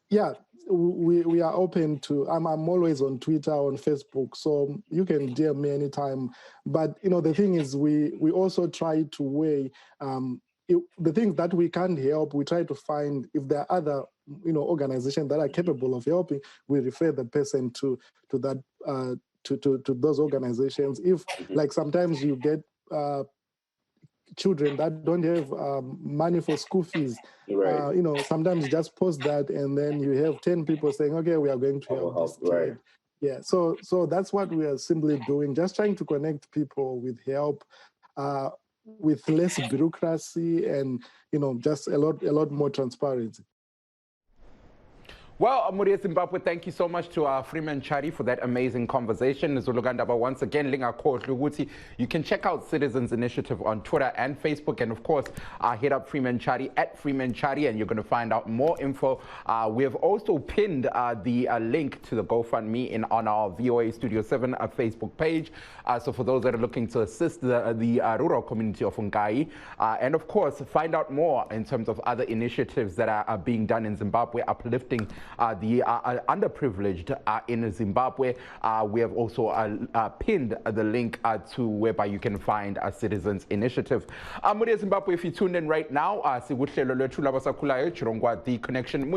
Speaker 6: Yeah, we are open to. I'm always on Twitter, on Facebook, so you can DM me anytime. But the thing is, we also try to weigh the things that we can't help. We try to find if there are other organizations that are capable of helping. We refer the person to that to those organizations. If like sometimes you get children that don't have money for school fees,
Speaker 1: right.
Speaker 6: Sometimes you just post that and then you have 10 people saying, okay, we are going to help this kid.
Speaker 1: Right.
Speaker 6: Yeah, so that's what we are simply doing, just trying to connect people with help, with less bureaucracy and just a lot more transparency.
Speaker 1: Well, Muri Zimbabwe, thank you so much to Freeman Chari for that amazing conversation. Zulugandaba, once again, you can check out Citizens Initiative on Twitter and Facebook, and of course, hit up Freeman Chari at Freeman Chari, and you're going to find out more info. We have also pinned the link to the GoFundMe on our VOA Studio 7 Facebook page. So for those that are looking to assist the rural community of Ngai, and of course, find out more in terms of other initiatives that are being done in Zimbabwe, uplifting the underprivileged in Zimbabwe. We have also pinned the link to whereby you can find a Citizens Initiative. Muri Zimbabwe, if you tuned in right now, The Connection,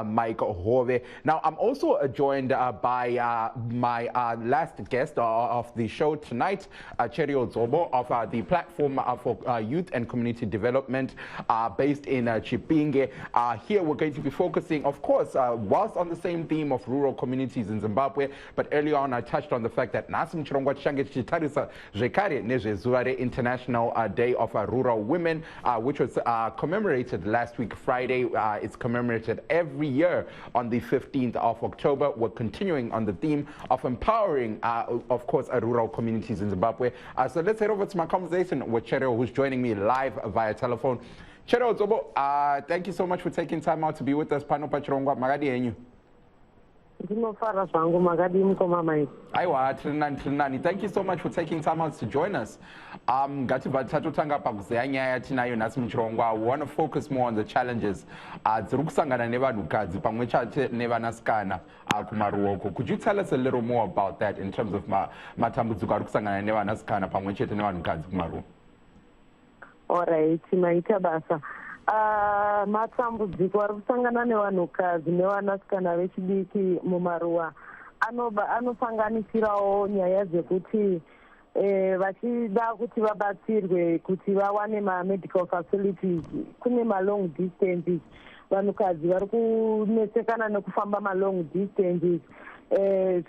Speaker 1: Mike Hove. Now, I'm also joined by my last guest of the show tonight, Cherio Zobo of the Platform for Youth and Community Development based in Chipinge. Here we're going to be focusing, of course, whilst on the same theme of rural communities in Zimbabwe, but earlier on I touched on the fact that Nasim Chirongwa Change Chitarisa Jekare Nezezurare International Day of Rural Women, which was commemorated last week, Friday. It's commemorated every year on the 15th of October. We're continuing on the theme of empowering, of course, rural communities in Zimbabwe. So let's head over to my conversation with Cherio, who's joining me live via telephone. Cherio Zobo, thank you so much for taking time out to be with us. Pano Pachirongwa, magadi enyu. Thank you so much for taking time out to join us. We want to focus more on the challenges. Could you tell us a little more about that in terms of
Speaker 7: all right, maita basa. Matambudziko ari kusangana nevanhukadzi nevanasikana vechidiki mumaruwa anosanganisirawo nyaya dzekuti vachida kuti vabatsirwe kuti vawane ma-medical facilities kune ma-long distances vanhukadzi vari kunetsekana nekufamba malong distances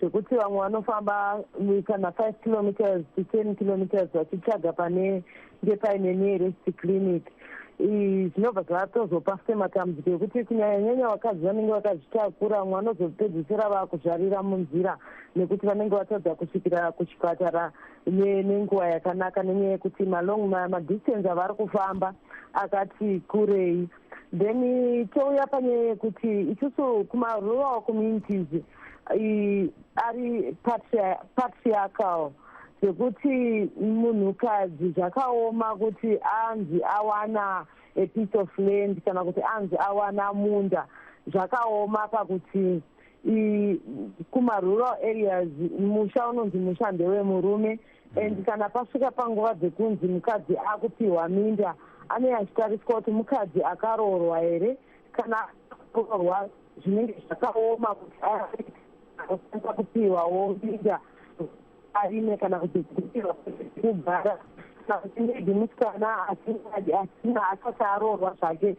Speaker 7: zvekuti vamwe vanofamba kana 5 kilometers to 10 kilometers vachitsvaga panenge paine nearest clinic. Zvinobva zvatozopa sematambudziko ekuti kunyanyanyanya vakadzi vanenge vakazvitakura vamwe vanozopedzisira vakuzvarira munzira nekuti vanenge vatadza kusvikira kuchipatara nenguva yakanaka nenyaya yekuti madistance avari kufamba akati kurei. Then touya panyaya yekuti isusu kumarural communities ari patriarchal zvekuti munhukadzi zvakaoma kuti anzi awana a piece of land kana kuti anzi awana munda. Zvakaoma pakuti kuma-rural areas musha unonzi musha ndewemurume, and kana pasvika panguva dzekunzi mukadzi akupiwa minda ane achitariswa kuti mukadzi akaroorwa here kana akaroorwa zvinenge zvakaoma kuti akwanisa kupiwawo minda arime kana kuti kugara kana kuti maybe musikana asina asati aroorwa zvake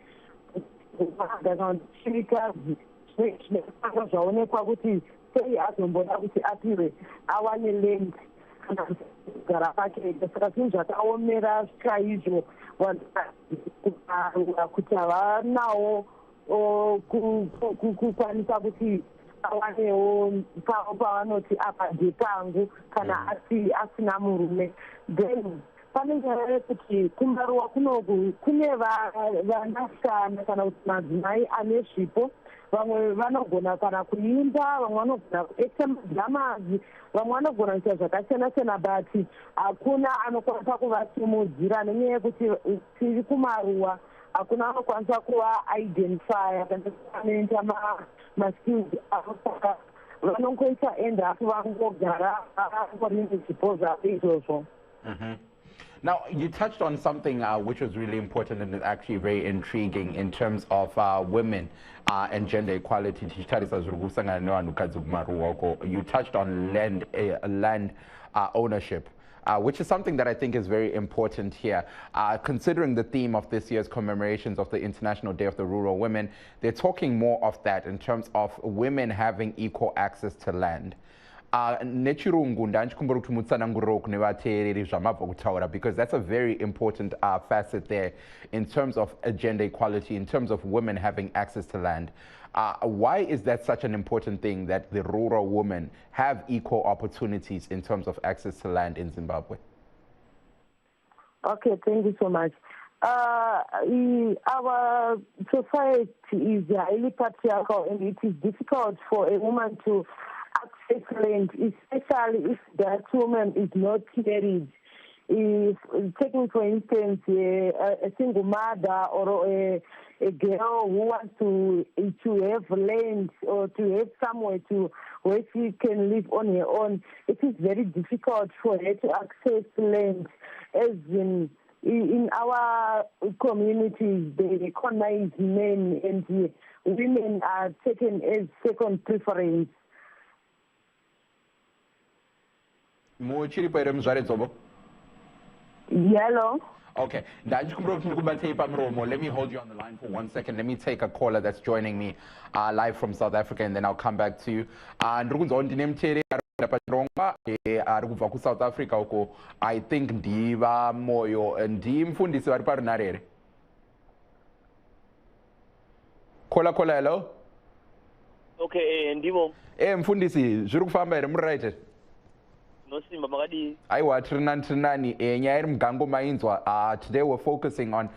Speaker 7: chirikadzi zvinaa zvaonekwa kuti sei azomboda kuti apiwe awane land kana kugara pake. Saka zvinhu zvakaomera chaizvo kuti havanawo kukwanisa kuti awanewo pavo pavanoti apa ndepangu kana asina murume. Then pane nyaya yekuti kumaruwa kunoku kune vanasikana kana kuti madzimai ane zvipo. Vamwe vanogona kana kuimba, vamwe vanogona kuekta madhamazi, vamwe vanogona kuita zvakasiyana-siyana, but hakuna anokwanisa kuvasimudzira nenyaya yekuti tiri kumaruwa hakuna anokwanisa kuva-identifya kana anoita maskills anosaka vanongoita end up vangogara vangorine zvipo zvavo izvozvo.
Speaker 1: Now, you touched on something which was really important and actually very intriguing in terms of women and gender equality. You touched on land ownership, which is something that I think is very important here. Considering the theme of this year's commemorations of the International Day of the Rural Women, they're talking more of that in terms of women having equal access to land. Nechirungu ndanchikumbura kuti mutsananguriro kune vateereri zvamabva kutaura, because that's a very important facet there in terms of gender equality, in terms of women having access to land. Why is that such an important thing, that the rural women have equal opportunities in terms of access to land in Zimbabwe?
Speaker 7: Okay, thank you so much. Our society is highly patriarchal, and it is difficult for a woman to access land, especially if that woman is not married. Taking, for instance, a single mother or a girl who wants to have land or to have somewhere where she can live on her own, it is very difficult for her to access land. As in our communities, they recognize men, and women are taken as second preference. Hello.
Speaker 1: Okay. Let me hold you on the line for 1 second. Let me take a caller that's joining me live from South Africa, and then I'll come back to you. South Africa, I think Diva Moyo and Dim Fundis are partner. Kola, hello.
Speaker 8: Okay, and Divo.
Speaker 1: Mfundisi, Juruk Farmer, right? Aiwa trinani nyaya mugango mainzwa. Today we're focusing on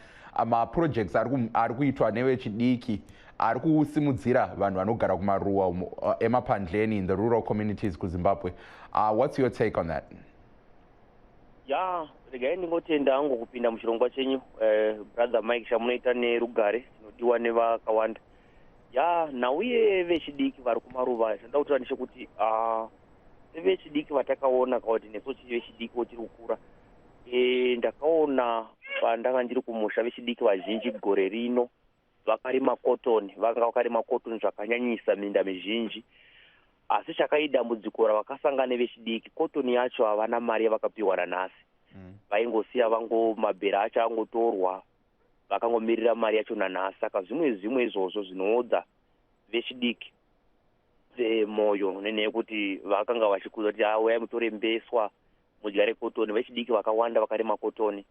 Speaker 1: projects ari kuitwa nevechidiki ari kusimudzira vanhu vanogara kumaruwa emapandleni in the rural communities kuZimbabwe. What's your take on that?
Speaker 8: Yeah, regai ndingotenda hangu kupinda muchirongwa chenyu brother Mike chamunoita nerugare tinodiwa nevakawanda. Yeah, nauye vechidiki vari kumaruwa zvinoda kutaura ndechekuti vechidiki vatakaona kuti neso vechidiki votiri kukura ndakaona pandanga ndiri kumusha vechidiki vazhinji gore rino vakarima cotton, vanga vakarima cotton zvakanyanyisa minda mizhinji, asi chakaidambudziko ravakasangana vechidiki cotton yacho havana mari yavakapiwa nanhasi. Vaingosiya mabhera acho angotorwa vakangomirira mari yacho nanhasi. Saka zvimwe izvozvo zvinoodza vechidiki mwoyo nenyaya yekuti vakanga vachikuza kuti uyai mutore mbeswa mudyare kotoni. Vechidiki vakawanda vakarima kotoni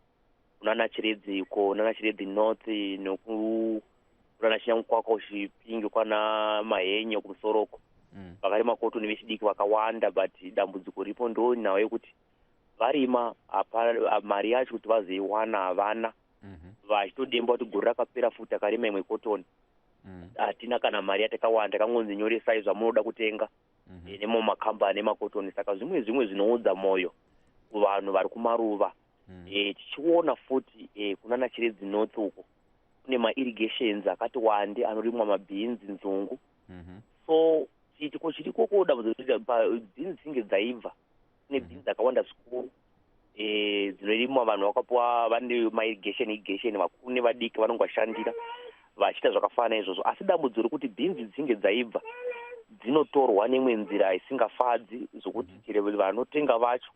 Speaker 8: kunana Chiredziko, nana Chiredzi North, kunana Chinyamukwakwa Uchipingi, kwana Mahenye kumusoroko. Vakarima kotoni vechidiki vakawanda, but dambudziko ripo ndo nawo yekuti varima mari yacho kuti vazoiwana havana. Vachitodemba kuti gore rakapera futi akarima imwe kotoni. Hatina kana mari yatakawanda, takangonzi nyoresai zvamunoda kutenga nemo makambani emakotoni. Saka zvimwe zvinoudza mwoyo kuvanhu vari kumaruva. Tichiona futi kunana Chiredzi North uko kune mairrigations akati wande anorimwa mabhinzi, nzungu. So chitiko chiriko kuda bhinzi dzinge dzaibva. Kune bhinzi dzakawanda zvikuru dzinorimwa, vanhu vakapuwa vane mairrigation vakuru nevadiki vanongoshandira vachiita zvakafanana izvozvo. Asi dambudziko rekuti bhinzi dzinge dzaibva dzinotorwa nemwe nzira isingafadzi zvokuti chero vanotenga vacho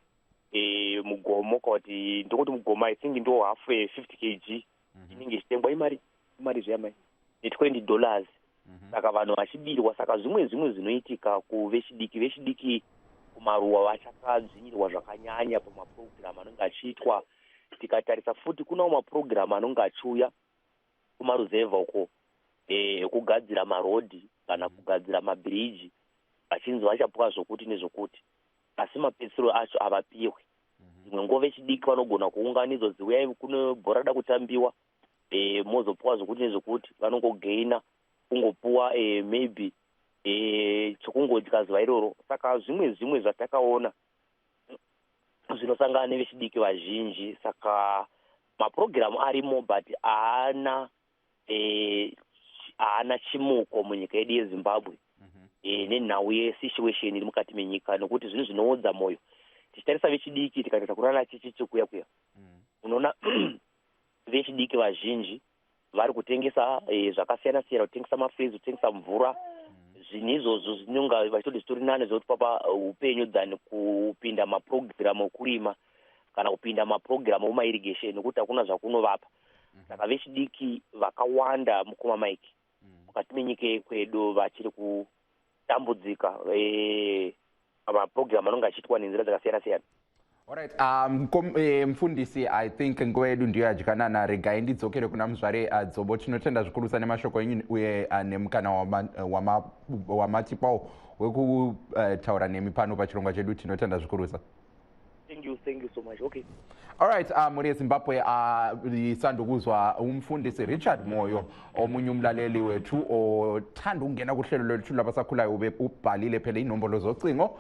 Speaker 8: mugomo kuti ndokuti mugomo I think ndo half 50 kg inenge ichitengwa imari zviyamai $20. Saka vanhu vachidirwa. Saka zvimwe zvinoitika vechidiki kumaruwa vachakadzvinyirwa zvakanyanya pamaprogram anenge achiitwa. Tikatarisa futi kunawo maprogram anenge achiuya kumaruzevha uko ekugadzira marodhi kana kugadzira mabhiriji, vachinzi vachapuwa zvokuti nezvokuti, asi mapedzisiro acho avapiwe. Imwe nguva vechidiki vanogona kuunganidzwa ziuyai kune bhora rada kutambiwa, mozopuwa zvokuti nezvokuti, vanongogaina kungopuwa maybe chokungodya zuva iroro. Saka zvimwe zvatakaona zvinosangana nevechidiki vazhinji. Saka maprogramu arimo but haana chimuko munyika yedu yeZimbabwe nenhau yesituation iri mukati menyika, nokuti zvinhu zvinoodza mwoyo. Tichitarisa vechidiki tikatarisa kunana chichi kuya unoona vechidiki vazhinji vari kutengesa zvakasiyana-siyana, kutengesa mafrizi, kutengesa mvura. Zvinhu izvozvo zvinonga vachitoti zvitori nane zvokuti papa upenyu dzani kupinda maprogramu okurima kana kupinda maprogramu omairrigation, nokuti hakuna zvakunovapa. Saka vechidiki vakawanda mukoma Mike mukati menyika yekwedu vachiri kutambudzika maprogramu anonga achiitwa nenzira dzakasiyana-siyana.
Speaker 1: Alright, mfundisi, I think nguva yedu ndiyo yadyikanana. Regai ndidzokere kuna muzvare Dzobo. Tinotenda zvikurusa nemashoko enyu uye nemukana wamatipawo wekutaura nemi pano pachirongwa chedu. Tinotenda zvikurusa.
Speaker 8: Thank you so much. Okay.
Speaker 1: Alright, muri eZimbabwe lisandukuzwa umfundisi Richard Moyo, omunye umlaleli wethu othanda ukungena kuhlelo lwethu labasakhulayo. Ubhalile phela inombolo zocingo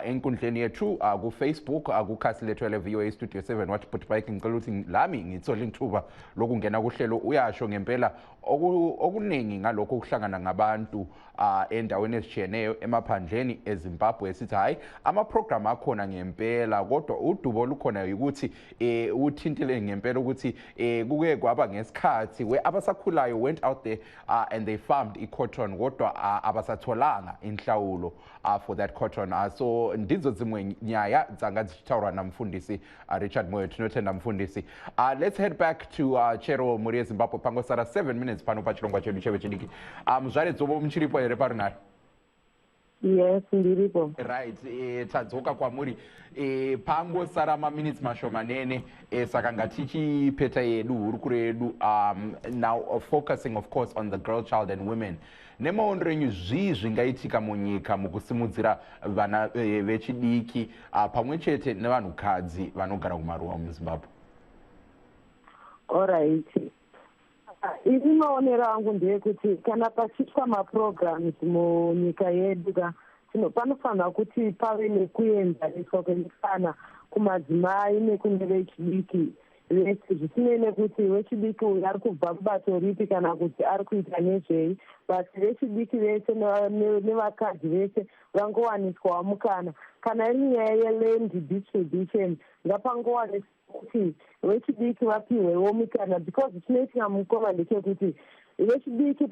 Speaker 1: enkundleni yethu ku-Facebook kukhasi lethu le-VOA Studio 7 wathi but bike ngicela ukuthi lami ngithole ithuba lokungena kuhlelo. Uyasho ngempela okuningi ngalokho okuhlangana ngabantu endaweni ezitshiyeneyo emaphandleni eZimbabwe. Sithi hayi amaprogram akhona ngempela, kodwa udubo lukhona ukuthi uthintile ngempela ukuthi kuke kwaba ngesikhathi abasakhulayo went out there and they farmed i-cotton, kodwa abasatholanga inhlawulo for that cotton. So ndizo zimwe nyaya dzangazithaurwa namfundisi Richard Moyo. Tinotenda mfundisi. Let's head back to Chero muri eZimbabwe pangosara 7 minutes pano pachirongwa chedu chevechidiki. Muzvare Dzobo muchiripo here parunhare?
Speaker 7: Yes, ndiripo.
Speaker 1: Right, tadzoka kwamuri pangosara maminutes mashomanene, saka ngatichipeta yedu hurukuro yedu now focusing of course on the girl child and women. Nemaonero renyu zvii zvingaitika munyika mukusimudzira vana vechidiki pamwe chete nevanhukadzi vanogara kumaruwa muZimbabwe?
Speaker 7: Alright. Ini maonero angu ndeyekuti kana pachiitwa maprograms munyika yedu panofanira kuti pave nekuenzaniswa kwemufana kumadzimai nekune vechidiki vese, zvisinei nekuti wechidiki uyu ari kubva kubato ripi kana kuti ari kuita nezvei, basi vechidiki vese nevakadzi vese vangowaniswawo mukana. Kana iri nyaya yeland distribution ngapangowaniswa kuti vechidiki vapiwewo mikana, because chinoitika mukoma ndechekuti vechidiki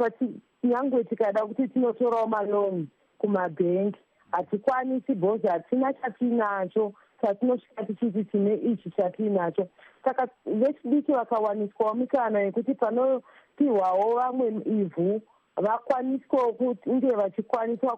Speaker 7: nyangwe tikada kuti tinotorawo maloni kumabhengi hatikwanisi, bhozi hatina chatinacho chatinosvika tichiti tine ichi chatiinacho. Saka vechidiki vakawaniswawo mikana yekuti panopiwawo vamwe ivhu vakwaniswawo kunge vachikwaniswa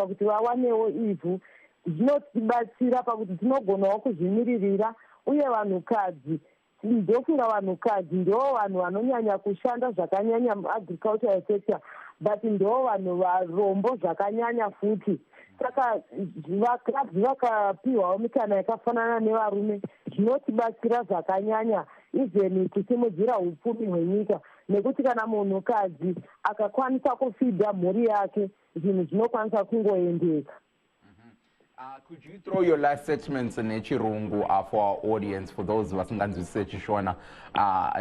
Speaker 7: kuti vawanewo ivhu, zvinotibatsira pakuti tinogonawo kuzvimiririra. Uye vanhukadzi, ndofunga vanhukadzi ndo vanhu vanonyanya kushanda zvakanyanya muagricultural sector, but ndo vanhu varombo zvakanyanya futi. Saka vakadzi vakapiwawo mikana yakafanana nevarume zvinotibatsira zvakanyanya even kusimudzira upfumi hwenyika, nekuti kana munhukadzi akakwanisa kufidha mhuri yake zvinhu zvinokwanisa kungoendeka.
Speaker 1: Could you throw your last statements in Echirungu for our audience, for those of us in Chishona,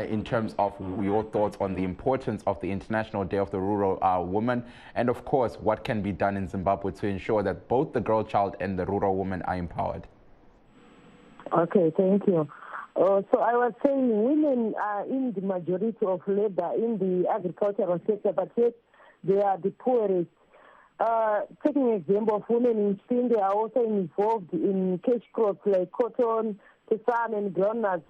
Speaker 1: in terms of your thoughts on the importance of the International Day of the Rural Woman, and of course, what can be done in Zimbabwe to ensure that both the girl child and the rural woman are empowered?
Speaker 7: Okay, thank you. So I was saying women are in the majority of labor in the agricultural sector, but yet they are the poorest. Taking an example of women in Spain, they are also involved in cash crops like cotton, sesame and groundnuts.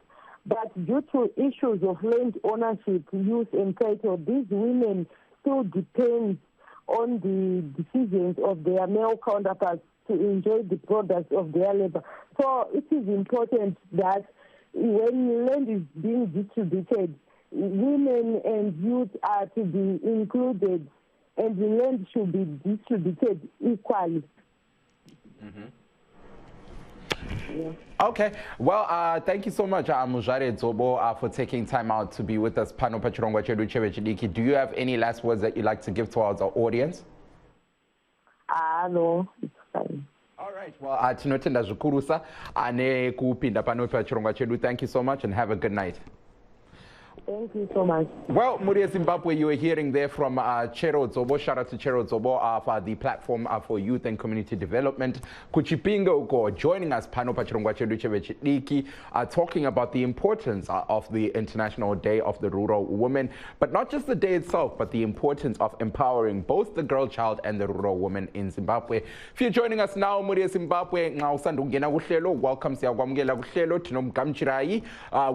Speaker 7: But due to issues of land ownership, use and title, these women still depend on the decisions of their male counterparts to enjoy the products of their labor. So it is important that when land is being distributed, women and youth are to be included, and the land should be distributed equally. Yeah.
Speaker 1: Okay, well, thank you so much, Mujare Zobo, for taking time out to be with us. Pano Pachirongwa Chedu Chevechidiki. Do you have any last words that you'd like to give towards our audience?
Speaker 7: No, it's fine.
Speaker 1: All right, well, tinotenda zvikuru ane kupinda pano Pachirongwa Chedu. Thank you so much and have a good night.
Speaker 7: Thank you so much.
Speaker 1: Well, Muria Zimbabwe, you were hearing there from Chero Zobo. Shout out to Chero Zobo for the platform for youth and community development. Kuchipinga uko joining us, Pano Pachirongwa Chedu Chevechidiki, talking about the importance of the International Day of the Rural Woman, but not just the day itself, but the importance of empowering both the girl child and the rural woman in Zimbabwe. If you're joining us now, Muria Zimbabwe, welcome.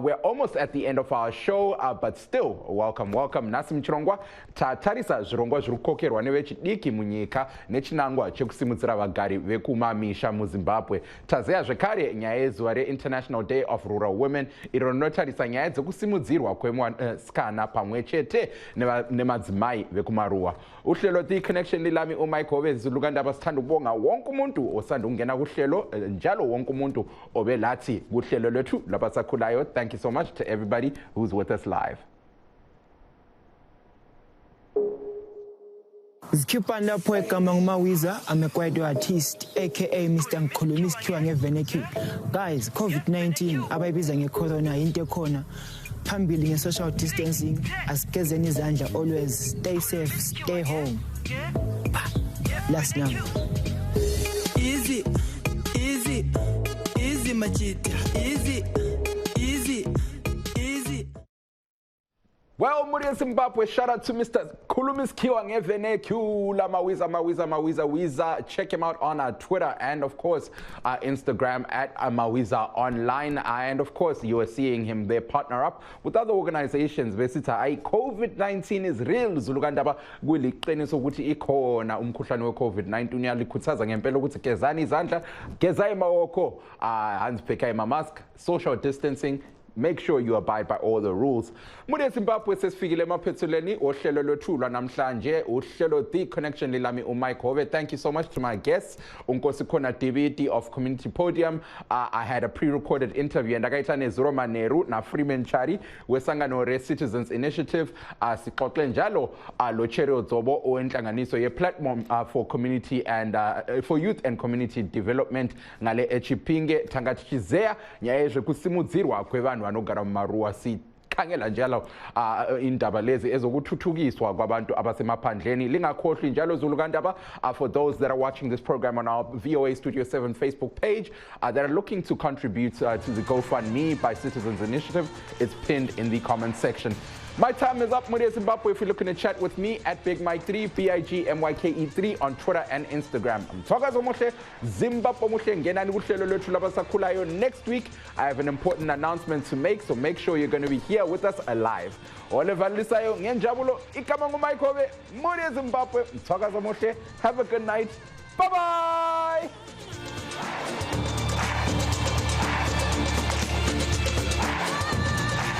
Speaker 1: We're almost at the end of our show. But still, welcome. Nasim Chirongwa, Tarisa Zirongwa Zrukokerwa Nevechidiki Munyika, Nechinangwa, Chekusimutsira Vagari, Vekumamisha Muzimbabwe. Tazea Zvekare, Nyaezware International Day of Rural Women, Ironotarisa Nyaezo Kusimudzirwa Kwemwa Skana Pamwechete, Nemadzimai Vekumarua. Uhlelo The Connection Lilami Mike Hove, Zuluganda Bastandu Bonga, Wonkumuntu, Osandu Ngena Uhlelo, Njalo Wonkumuntu, Obelati, Uhlelo Letu, Labasakulayo. Thank you so much to everybody who's with us live.
Speaker 9: Zikhipanda poeka Mawiza, I'm a quiet artist, aka Mr. Nkulumis Kiwange Veneku. Guys, COVID-19, abayibiza ngecorona into corner. Phambili nge-social distancing, asigezeni izandla, always stay safe, stay home. Last now.
Speaker 10: Easy, machita, easy.
Speaker 1: Well, Muria Zimbabwe, shout out to Mr. Kulumis Kiwange Venekula Mawiza. Check him out on Twitter and, of course, Instagram at Mawiza Online. And, of course, you are seeing him there partner up with other organizations. COVID-19 is real. Zulugandaba kuliqiniso ukuthi ikhona umkhuhlane we-COVID-19 uyalikhuthaza ngempela ukuthi gezani izandla, geza imawoko, hands pheka ima-mask, social distancing. Make sure you abide by all the rules. Muria Zimbabwe sesifikile emaphethuleni ohlelo lwethulwa namhlanje uhlelo The Connection lilami Mike Hove. Thank you so much to my guests. Unkosi khona DVD of Community Podium. I had a pre-recorded interview and akaita neZuro Maneru na Freeman Chari wesangano re Citizens Initiative. Sixoxe njalo lo Chero Zobo owenhlanganiso ye platform for community and for youth and community development ngale Echipinge Tangatchizea nyaezwe kusimudzirwa kwevanhu vanogara mumaruwa khangela njalo indaba lezi ezokuthuthukiswa kwabantu abasemaphandleni lingakhohlwi njalo Zulugandaba for those that are watching this program on our VOA Studio 7 Facebook page that are looking to contribute to the GoFundMe by Citizens Initiative. It's pinned in the comment section. My time is up, Muria Zimbabwe. If you're looking to chat with me at Big Mike 3, BIGMYKE3 on Twitter and Instagram. Next week, I have an important announcement to make, so make sure you're going to be here with us alive. Oliver Lisayo, Ngenjabulo, Ikamangu Mike Hove, Muria Zimbabwe. Have a good night. Bye-bye.